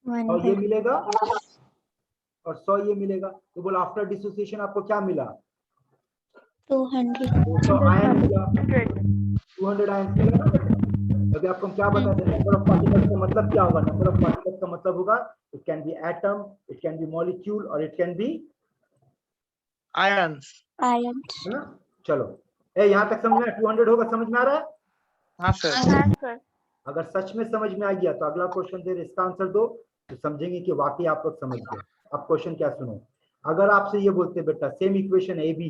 और ये 100. मिलेगा और 100 ये मिलेगा, तो बोल आफ्टर डिसोसिएशन आपको क्या मिला? 200. 200 आयन मिला, 100. 200 आयन मिला ना बेटा। अभी आपको हम क्या बताते हैं, नंबर ऑफ पार्टिकल्स का मतलब क्या होगा? नंबर ऑफ पार्टिकल्स का मतलब होगा it can be atom, it can be molecule और it can be ions. Ions. है ना। चलो यहाँ तक समझ में 200 होगा, समझ में आ रहा है? हाँ सर। हाँ sir. अगर सच में समझ में आ गया तो अगला क्वेश्चन दे इसका आंसर दो, तो समझेंगे कि वाकई आप लोग समझ गए। अब क्वेश्चन क्या सुनो, अगर आपसे ये बोलते बेटा सेम इक्वेशन AB,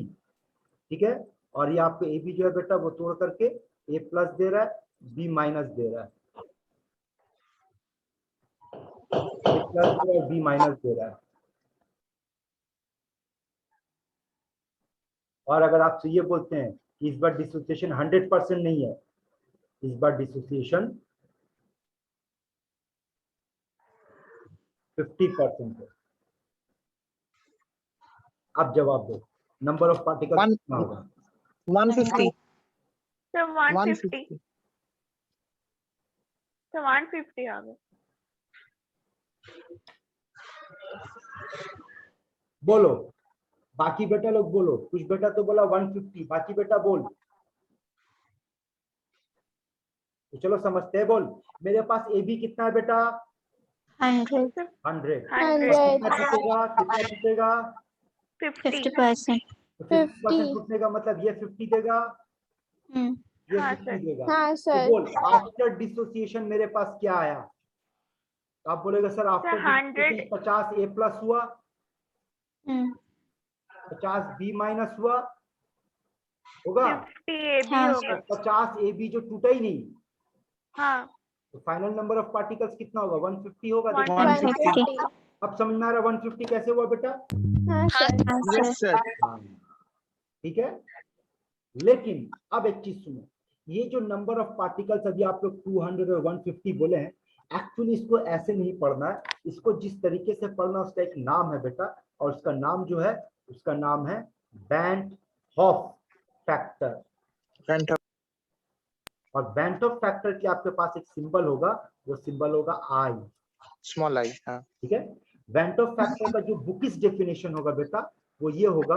ठीक है, और ये आपको AB जो है बेटा वो तोड़ करके A+ दे रहा है, B- दे रहा है, A+ और B- दे रहा है, और अगर आपसे ये बोलते हैं कि इस बार डिसोसिएशन 100% नहीं है, इस बार डिसोसिएशन 50% है, आप जवाब दो नंबर ऑफ पार्टिकल्स कितना होगा? 150। Sir 150. 150। Sir 150 आ गया. बोलो बाकी बेटा लोग बोलो, कुछ बेटा तो बोला 150, बाकी बेटा बोल। तो चलो समझते हैं, बोल मेरे पास AB कितना है बेटा? 100. 100। 100. कितना टूटेगा? 50. 50%. तो 50% टूटने का मतलब ये 50 देगा, ये हाँ 50 सर. देगा। हाँ तो सर। बोल आफ्टर डिसोसिएशन मेरे पास क्या आया? तो आप बोलेगा सर आफ्टर 100 50 A+ हुआ, 50 B- हुआ, होगा 50 AB हाँ, होगा. 50 AB जो टूटा ही नहीं, हाँ. तो फाइनल नंबर ऑफ पार्टिकल्स कितना होगा? 150 होगा। देखो 150. अब समझ में आ रहा है 150 कैसे हुआ बेटा? हाँ सर। हाँ सर. Yes sir. हाँ, ठीक है। लेकिन अब एक चीज सुनो, ये जो नंबर ऑफ पार्टिकल्स अभी आप लोग 200 और 150 बोले हैं, एक्चुअली इसको ऐसे नहीं पढ़ना है, इसको जिस तरीके से पढ़ना उसका एक नाम है बेटा, और उसका नाम जो है उसका नाम है बैंट हॉफ फैक्टर। और बैंट हॉफ फैक्टर के आपके पास एक सिंबल होगा, वो सिंबल होगा I, स्मॉल आई। हाँ ठीक है। बैंट हॉफ फैक्टर का जो बुकिश डेफिनेशन होगा बेटा वो ये होगा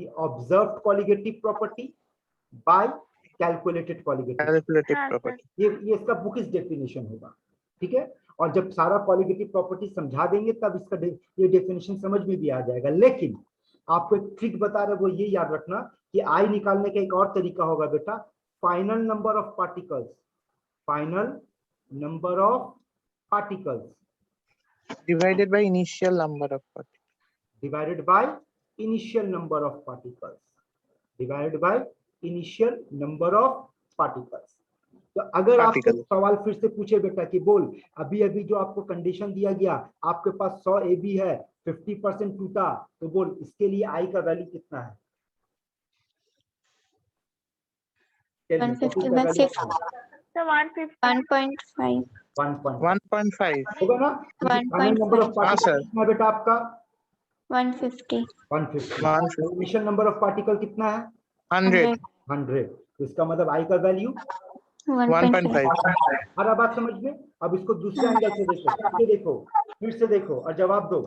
कि observed colligative property bye calculated colligative. Calculated हाँ, प्रॉपर्टी। ये इसका बुकिश डेफिनेशन होगा, ठीक है। और जब सारा कॉलिगेटिव प्रॉपर्टी समझा देंगे तब इसका ये डेफिनेशन समझ में भी आ जाएगा। लेकिन आपको एक ट्रिक बता रहे, वो ये याद रखना कि आई निकालने का एक और तरीका होगा बेटा, final number of particles, final number of particles divided by initial number of particles, divided by initial number of particles, divided by initial number of particles. तो अगर आपसे सवाल फिर से पूछे बेटा कि बोल अभी अभी जो आपको कंडीशन दिया गया, आपके पास 100 AB है, 50% टूटा, तो बोल इसके लिए आई का वैल्यू कितना है? 150 तो 150 1.5 1.5 होगा ना? फाइनल नंबर ऑफ 1.5 पार्टिकल कितना है बेटा आपका? 150 150। इनिशियल नंबर ऑफ पार्टिकल कितना है? 100 100। तो इसका मतलब आई का वैल्यू 1.5 आ रहा बात समझ में? अब इसको दूसरे एंगल से देखो, फिर से देखो और जवाब दो।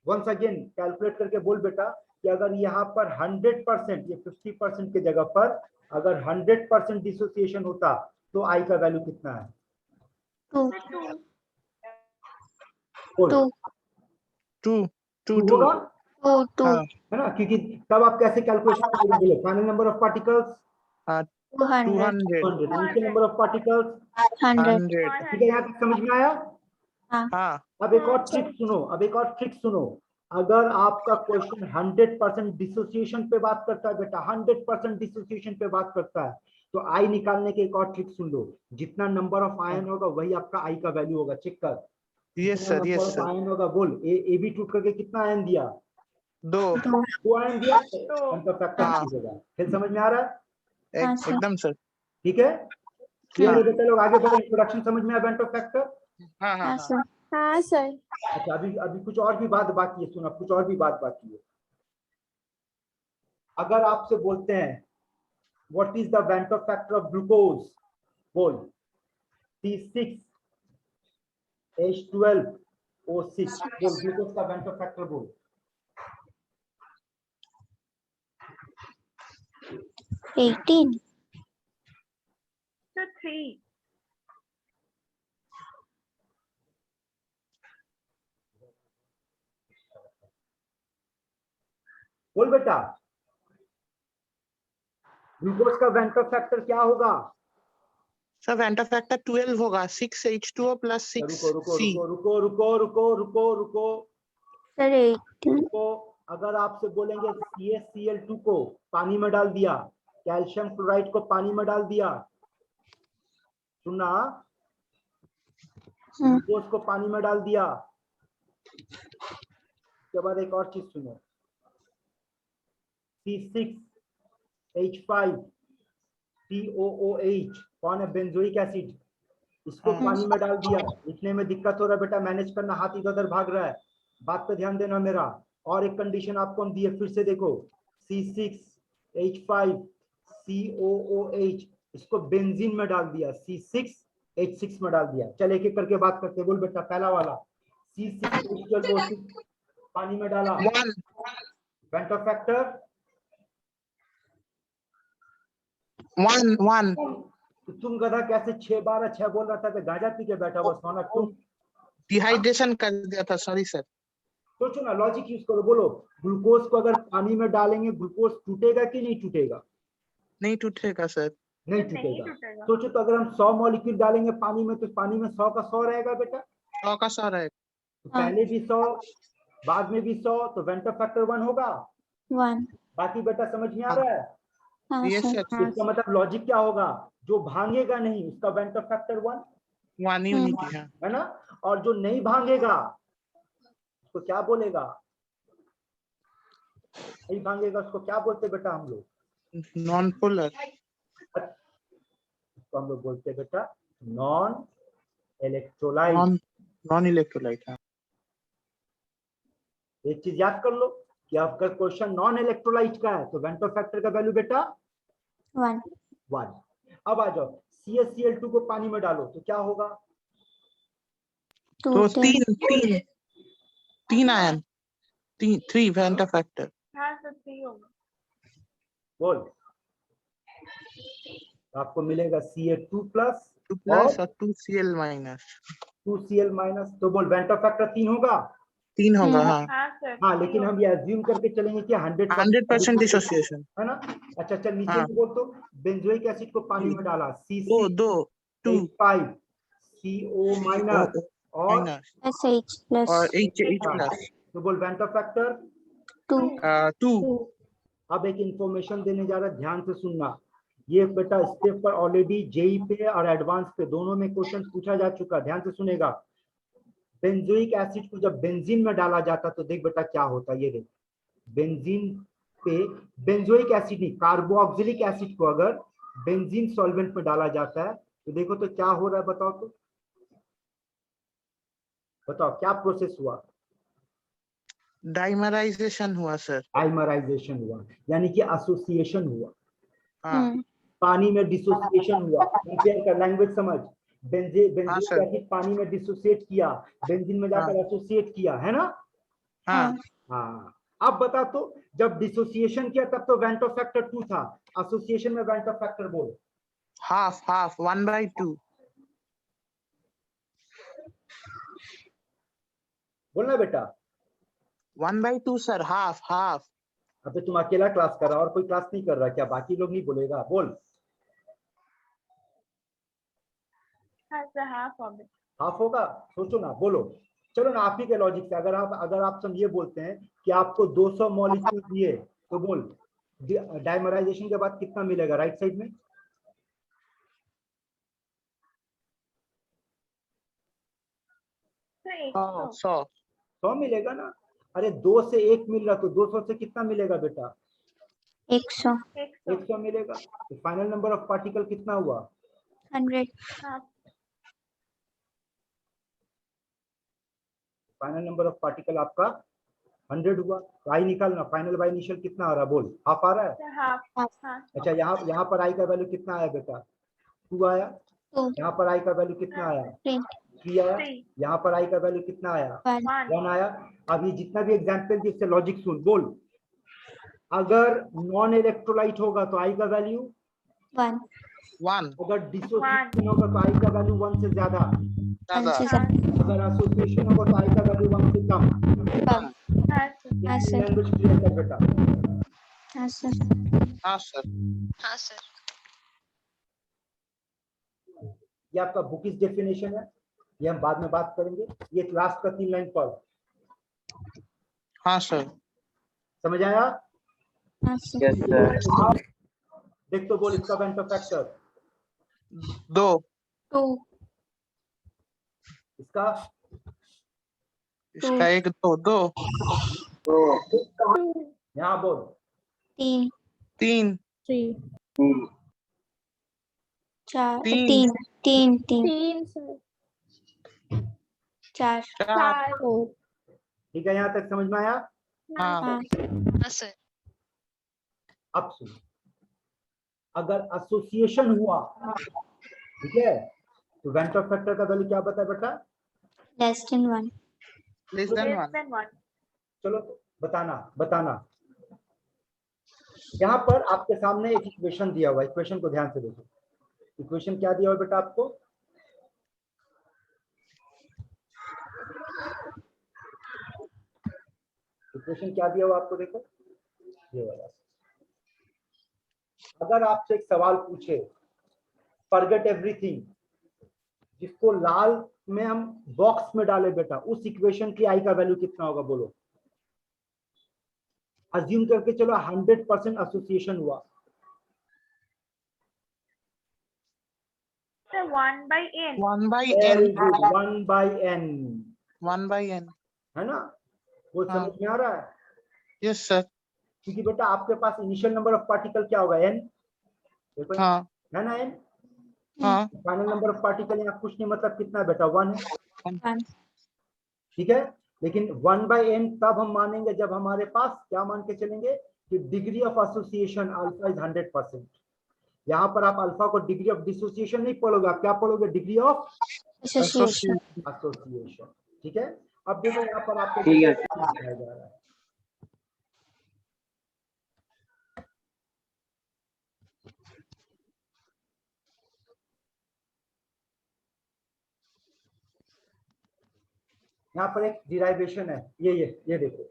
वंस अगेन कैलकुलेट करके बोल बेटा कि अगर यहाँ पर 100%, ये 50% के जगह पर अगर 100% डिसोसिएशन होता तो आई का वैल्यू कितना है? 2 होगा, है ना? क्योंकि तब आप कैसे कैलकुलेशन करेंगे? Final number of particles 200 initial number of particles 100 ठीक है, यहाँ तक समझ में आया? हाँ। अब एक और ट्रिक सुनो, अगर आपका क्वेश्चन 100% डिसोसिएशन पे बात करता है बेटा, 100% डिसोसिएशन पे बात करता है, तो आई निकालने के एक और ट्रिक सुन लो। जितना नंबर ऑफ आयन होगा वही आपका आई का वैल्यू होगा। चेक कर, yes sir, yes sir. Ion होगा, बोल ए बी टूट करके कितना आयन दिया? 2 आयन दिया, तो फैक्टर होगा। फिर समझ में आ रहा है? एकदम सर। ठीक है, क्लियर है बेटा? लोग आगे बढ़े, इंट्रोडक्शन समझ में आया बेंटो फैक्टर? हाँ हाँ हाँ सर। अच्छा, अभी कुछ और भी बात बाकी है, सुना, कुछ और भी बात बाकी है। अगर आपसे बोलते हैं what is the Vento factor of glucose, बोल C6H12O6, बोल ग्लूकोज का वेंटो फैक्टर बोल। 18 तो 3 बोल बेटा, ग्लूकोज का वेंटो फैक्टर क्या होगा? सर वेंटो फैक्टर 12 होगा, 6H2O प्लस 6C। रुको सर 18 तो अगर आपसे बोलेंगे CaCl2 को पानी में डाल दिया, कैल्शियम क्लोराइड को पानी में डाल दिया, सुना, ग्लूकोज को पानी में डाल दिया, उसके बाद एक और चीज सुनो, C6H5COOH कौन है? बेंजोइक एसिड, इसको पानी में डाल दिया। लिखने में दिक्कत हो रहा है बेटा, मैनेज करना, हाथ इधर उधर भाग रहा है, बात पे ध्यान देना मेरा। और एक कंडीशन आपको हम दिए, फिर से देखो, C6H5COOH इसको बेंजीन में डाल दिया, C6H6 में डाल दिया। चल एक एक करके बात करते, बोल बेटा पहला वाला C6H12O6 पानी में डाला, वेंटो फैक्टर 1 तुम गधा कैसे 6 बोल रहा था कि गांजा पी के बैठा हुआ सोना तुम? डिहाइड्रेशन कर दिया था, सॉरी सर। सोचो ना, लॉजिक यूज करो, बोलो ग्लूकोज को अगर पानी में डालेंगे ग्लूकोज टूटेगा कि नहीं टूटेगा? नहीं टूटेगा सर। नहीं टूटेगा। सोचो तो अगर हम 100 मॉलिक्यूल डालेंगे पानी में, तो पानी में 100 का 100 रहेगा बेटा, 100 का 100 रहेगा। तो पहले भी 100 बाद में भी 100, तो वेंटो फैक्टर 1 होगा। 1 बाकी बेटा समझ में आ रहा है? Yes sir. इसका मतलब लॉजिक क्या होगा? जो भांगेगा नहीं उसका वेंटो फैक्टर 1 यूनिटी है ना, और जो नहीं भांगेगा उसको क्या बोलेगा? नहीं भांगेगा उसको क्या बोलते बेटा हम लोग? Non polar. उसको हम लोग बोलते बेटा नॉन इलेक्ट्रोलाइट। Non electrolyte. एक चीज याद कर लो कि आपका क्वेश्चन नॉन इलेक्ट्रोलाइट का है, तो वेंटो फैक्टर का वैल्यू बेटा 1 अब आ जाओ, CaCl2 को पानी में डालो तो क्या होगा? तो 3 आयन, 3 वेंटो फैक्टर। हाँ तो 3 होगा। बोल। तो आपको मिलेगा Ca2 प्लस 2 प्लस और 2Cl माइनस 2Cl माइनस। तो बोल वेंटर फैक्टर 3 होगा। 3 होगा। हाँ हाँ सर। हाँ, लेकिन हम ये अज्यूम करके चलेंगे कि 100% डिसोसिएशन। है ना। अच्छा चल नीचे हाँ। में बोल। तो बेंजोइक एसिड को पानी में डाला, दो 2 CC5 CO माइनस और माइनस SH plus और H हाँ, प्लस तो बोल वेंटर फैक्टर 2. 2। अब एक इंफॉर्मेशन देने जा रहा है, ध्यान से सुनना। ये बेटा इस पर ऑलरेडी जेई पे और एडवांस पे दोनों में क्वेश्चन पूछा जा चुका है, ध्यान से सुनेगा। बेंजोइक एसिड को जब बेंजीन में डाला जाता तो देख बेटा क्या होता है, ये देख। बेंजीन पे बेंजोइक एसिड नहीं, कार्बोक्सिलिक एसिड को अगर बेंजीन सॉल्वेंट में डाला जाता है तो देखो तो क्या हो रहा है, बताओ तो, बताओ क्या प्रोसेस हुआ। डाइमराइजेशन हुआ सर। डाइमराइजेशन हुआ, यानी कि एसोसिएशन हुआ। हाँ पानी में डिसोसिएशन हुआ। कंपेयर कर, लैंग्वेज समझ। Benzene sir. एसिड पानी में डिसोसिएट किया, बेंजीन में जाकर एसोसिएट किया, है ना। हाँ हाँ, अब बता तो, जब डिसोसिएशन किया तब तो वेंटर फैक्टर 2 था, एसोसिएशन में वेंटर फैक्टर बोल। हाफ 1/2। बोलना बेटा। 1/2 सर। हाफ। अबे तुम अकेला क्लास कर रहा और कोई क्लास नहीं कर रहा क्या? बाकी लोग नहीं बोलेगा? बोल। हाँ सर, हाफ होगा। हाफ होगा, सोचो ना, बोलो। चलो ना, आप ही के लॉजिक से अगर आप सब ये बोलते हैं कि आपको 200 मॉलिक्यूल दिए तो बोल डाइमराइजेशन के बाद कितना मिलेगा राइट साइड में? सर 100 मिलेगा ना। अरे 2 से 1 मिल रहा तो 200 से कितना मिलेगा बेटा? 100. 100 मिलेगा। तो फाइनल नंबर ऑफ पार्टिकल कितना हुआ? 100. फाइनल नंबर ऑफ पार्टिकल आपका 100 हुआ। आई निकालना, फाइनल बाय इनिशियल कितना आ रहा है? बोल। हाफ आ रहा है। अच्छा, यहाँ पर आई का वैल्यू कितना आया बेटा? 2 आया। 2. यहाँ पर आई का वैल्यू कितना आया? 3. 3 आया। यहाँ पर आई का वैल्यू कितना आया? 1. 1 आया। अब ये जितना भी एग्जाम्पल जिससे लॉजिक सुन, बोल। अगर नॉन इलेक्ट्रोलाइट होगा तो आई का वैल्यू 1. अगर डिसोसिएशन होगा तो आई का वैल्यू 1 से ज्यादा। अगर एसोसिएशन होगा तो आई का वैल्यू 1 से कम। हाँ सर. लैंग्वेज क्लियर कर बेटा। हाँ सर. हाँ सर। ये आपका बुकिश डेफिनेशन है, ये हम बाद में बात करेंगे। ये लास्ट का 3 लाइन पढ़। हाँ सर। समझ आया? हाँ सर. देख तो बोल इसका वेंटर फैक्टर 2 2. इसका इसका 1 2 यहाँ बोल 3. 3 4. 3 3. 4. 4। ठीक है, यहाँ तक समझ में आया? हाँ हाँ. अब सुन, अगर एसोसिएशन हुआ, ठीक है, तो वेंटर फैक्टर का वैल्यू क्या बताया बेटा? Less than 1. Less than 1। चलो बताना। यहाँ पर आपके सामने एक इक्वेशन दिया हुआ है, इक्वेशन को ध्यान से देखो। इक्वेशन क्या दिया हुआ बेटा आपको? इक्वेशन क्या दिया हुआ आपको? देखो ये वाला। अगर आपसे एक सवाल पूछे, फॉरगेट एवरीथिंग, जिसको लाल में हम बॉक्स में डाले बेटा, उस इक्वेशन की आई का वैल्यू कितना होगा? बोलो। अज्यूम करके चलो 100% एसोसिएशन हुआ। 1/n 1/n है ना? वो हाँ। समझ में आ रहा है? Yes sir. क्योंकि बेटा आपके पास इनिशियल नंबर ऑफ पार्टिकल क्या होगा? n। देखो हाँ है ना n। हाँ फाइनल नंबर ऑफ पार्टिकल यहाँ कुछ नहीं, मतलब कितना है बेटा? 1 है। 1. ठीक है, लेकिन 1/n तब हम मानेंगे जब हमारे पास क्या मान के चलेंगे कि degree of association alpha is 100%। यहाँ पर आप अल्फा को डिग्री ऑफ डिसोसिएशन नहीं पढ़ोगे, आप क्या पढ़ोगे? Degree of Association. एसोसिएशन। ठीक है, अब देखो यहाँ पर आपको दिखाया जा रहा है। यहाँ पर एक डिराइवेशन है, ये देखो,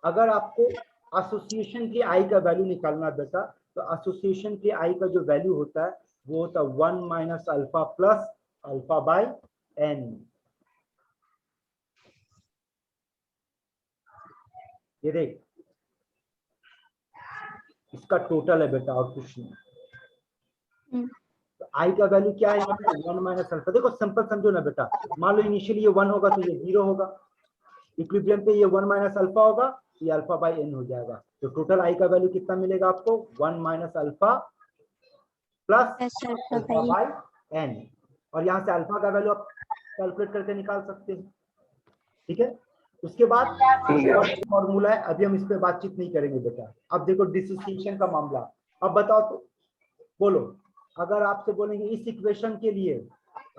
अगर आपको एसोसिएशन के आई का वैल्यू निकालना है बेटा, तो एसोसिएशन के आई का जो वैल्यू होता है वो होता है 1 minus alpha plus alpha by N. ये देख, इसका टोटल है बेटा और कुछ नहीं। तो आई का वैल्यू क्या है यहाँ पे 1 माइनस अल्फा। देखो सिंपल समझो ना बेटा, मान लो इनिशियली ये 1 होगा तो ये 0 होगा, इक्विलिब्रियम पे ये 1 माइनस अल्फा होगा तो ये अल्फा बाई एन हो जाएगा। तो टोटल आई का वैल्यू कितना मिलेगा आपको 1 minus alpha plus alpha by N, और यहाँ से अल्फा का वैल्यू आप कैलकुलेट करके निकाल सकते हैं। ठीक है, उसके बाद फॉर्मूला है, अभी हम इस पे बातचीत नहीं करेंगे बेटा। अब देखो डिसोसिएशन का मामला, अब बताओ तो बोलो, अगर आपसे बोलेंगे इस इक्वेशन के लिए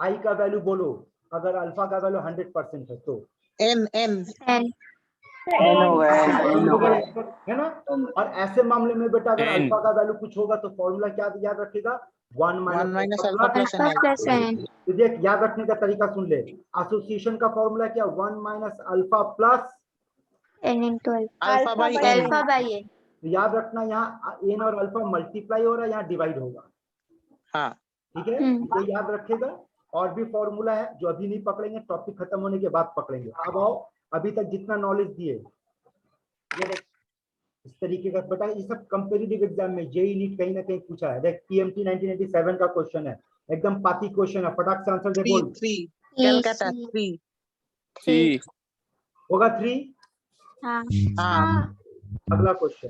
आई का वैल्यू बोलो, अगर अल्फा का वैल्यू 100% है तो एन एन है ना। और ऐसे मामले में बेटा अगर अल्फा का वैल्यू कुछ होगा तो फॉर्मूला क्या याद रखेगा 1 माइनस अल्फा प्लस एन। तो देख याद रखने का तरीका सुन ले, एसोसिएशन का फॉर्मूला क्या 1 minus alpha plus n into alpha by N. alpha by n. तो याद रखना यहाँ एन और अल्फा मल्टीप्लाई हो रहा है, यहाँ डिवाइड होगा। हाँ ठीक है, तो याद रखेगा। और भी फॉर्मूला है जो अभी नहीं पकड़ेंगे, टॉपिक खत्म होने के बाद पकड़ेंगे। अब आओ, अभी तक जितना नॉलेज दिए ये देख, इस तरीके का बेटा ये सब कंपेटिटिव एग्जाम में जेई नीट कहीं ना कहीं पूछा है। देख पीएमटी 1987 का क्वेश्चन है, एकदम पाती क्वेश्चन है, फटाक से आंसर दे बोल। 3 कलकत्ता 3 3 होगा 3। हाँ हाँ अगला क्वेश्चन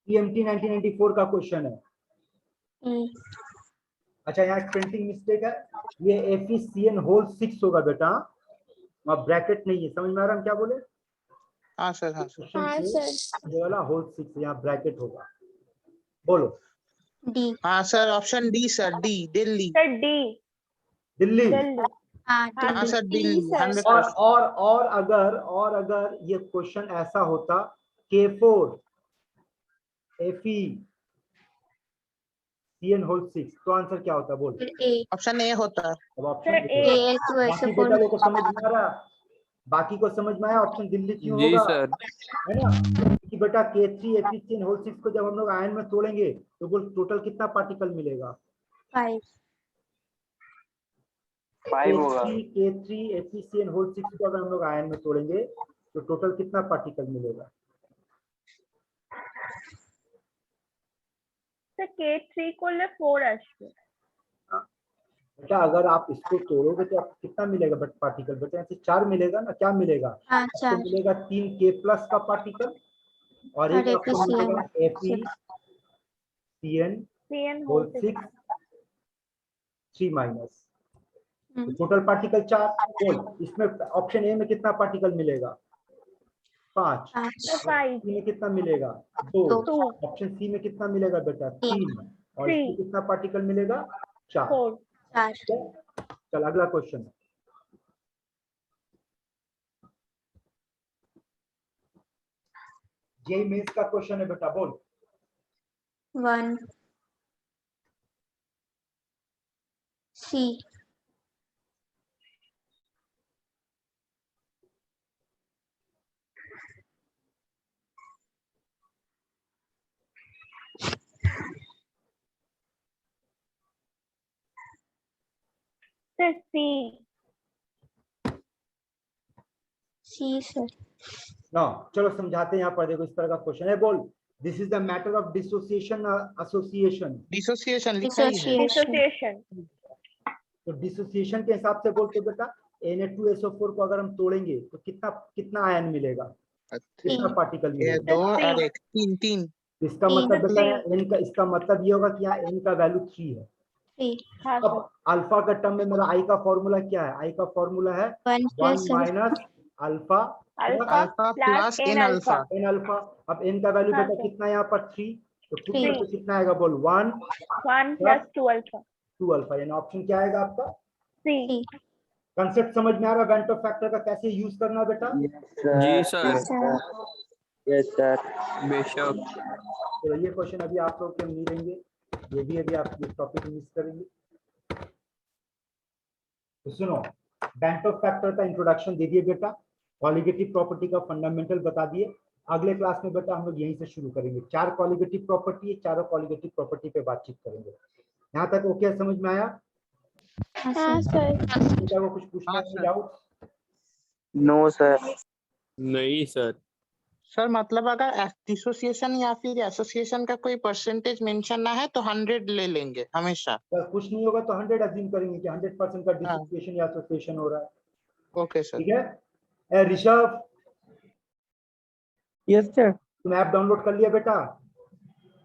पीएमटी 1994 का क्वेश्चन है। अच्छा यहाँ एक प्रिंटिंग मिस्टेक है, ये FeCN होल 6 होगा बेटा, वहाँ ब्रैकेट नहीं है। समझ में आ रहा है हम क्या बोले? हाँ सर हाँ सर ये वाला होल 6 यहाँ ब्रैकेट होगा। बोलो D. हाँ sir option D sir, D Delhi. Sir D Delhi. Delhi. हाँ हाँ सर दिल्ली 100%। और अगर ये क्वेश्चन ऐसा होता K4 FeCN होल 6 तो आंसर क्या होता बोल? A. ऑप्शन ए होता। अब ऑप्शन सर देखो, ए A बाकी बेटा लोगों को समझ में आ रहा, बाकी को समझ में आया ऑप्शन दिल्ली क्यों होगा? है ना, कि बेटा K3 FeCN होल 6 को जब हम लोग आयन में तोड़ेंगे तो बोल टोटल कितना पार्टिकल मिलेगा? 5. 5 होगा। K3 FeCN होल 6 को अगर हम लोग आयन में तोड़ेंगे तो टोटल कितना पार्टिकल मिलेगा? सर K3 को ले 4 আসবে। बेटा अगर आप इसको तोड़ोगे तो आपको कितना मिलेगा बट पार्टिकल? बेटा यहाँ से 4 मिलेगा ना, क्या मिलेगा? हाँ, आपको 4. मिलेगा 3 K प्लस का पार्टिकल और एक आपको मिलेगा FeCN CN whole whole 6 3 minus, total particle 4। बोल इसमें ऑप्शन ए में कितना पार्टिकल मिलेगा? 5। 5 में कितना मिलेगा? 2। 2 ऑप्शन सी में कितना मिलेगा बेटा? 3। और इसमें कितना पार्टिकल मिलेगा? 4। 4। चल अगला क्वेश्चन, जेई मेंस का क्वेश्चन है बेटा, बोल। 1 C. Sir C sir. ना चलो समझाते हैं। यहाँ पर देखो इस तरह का क्वेश्चन है, बोल this is the matter of dissociation association. Dissociation लिखा ही है। डिसोसिएशन। तो डिसोसिएशन के हिसाब से बोलते बेटा Na2SO4 को अगर हम तोड़ेंगे तो कितना कितना आयन मिलेगा? कितना पार्टिकल ये मिलेगा? 2 और 1 3 इसका मतलब बेटा n का, इसका मतलब ये होगा कि यहाँ n का वैल्यू 3 है। 3. अब अल्फा का टर्म में मेरा आई का फॉर्मूला क्या है? आई का फॉर्मूला है 1 minus alpha alpha plus N N alpha. N alpha. अब n का वैल्यू बेटा कितना है यहाँ पर? 3। तो 2 3. तो कितना आएगा बोल? 1 प्लस 2 अल्फा। 2 अल्फा, यानी ऑप्शन क्या आएगा आपका? सी। कंसेप्ट समझ में आ रहा है वेंट ऑफ फैक्टर का कैसे यूज करना बेटा? जी सर। यस सर बेशक। तो ये क्वेश्चन अभी आप लोग के नहीं रहेंगे, ये भी अभी आप ये टॉपिक मिस करेंगे। तो सुनो, बैंटॉफ फैक्टर का इंट्रोडक्शन दे दिए बेटा, कॉलिगेटिव प्रॉपर्टी का फंडामेंटल बता दिए। अगले क्लास में बेटा हम लोग यहीं से शुरू करेंगे। 4 कॉलिगेटिव प्रॉपर्टी है, चारों कॉलिगेटिव प्रॉपर्टी पे बातचीत करेंगे। यहाँ तक ओके, समझ में आया? हाँ सर। बेटा को कुछ पूछना हाँ, है, सर। डाउट? No sir. नहीं सर। सर मतलब अगर डिसोसिएशन या फिर एसोसिएशन का कोई परसेंटेज मेंशन ना है तो 100 ले लेंगे हमेशा। अगर कुछ नहीं होगा तो 100 अज्यूम करेंगे कि 100% का डिसोसिएशन या एसोसिएशन हो रहा है। Okay sir. ठीक है। Rishabh, yes sir. तुम ऐप डाउनलोड कर लिया बेटा?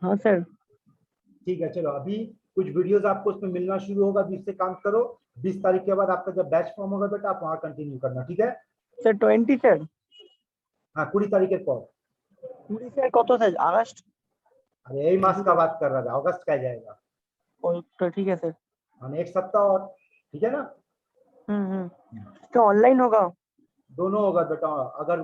हाँ सर। ठीक है, चलो अभी कुछ वीडियोस आपको उसमें मिलना शुरू होगा, 20 से काम करो। 20 तारीख के बाद आपका जब बैच फॉर्म होगा बेटा, आप वहां कंटिन्यू करना, ठीक है? Sir 20 sir. हाँ, 20 तारीख के पॉर। 20 सर कत सर? আগস্ট? अरे यही मास का बात कर रहा था, अगस्त का जाएगा। तो ठीक है सर। हाँ, एक सप्ताह और, ठीक है ना? तो ऑनलाइन होगा? दोनों होगा बेटा। अगर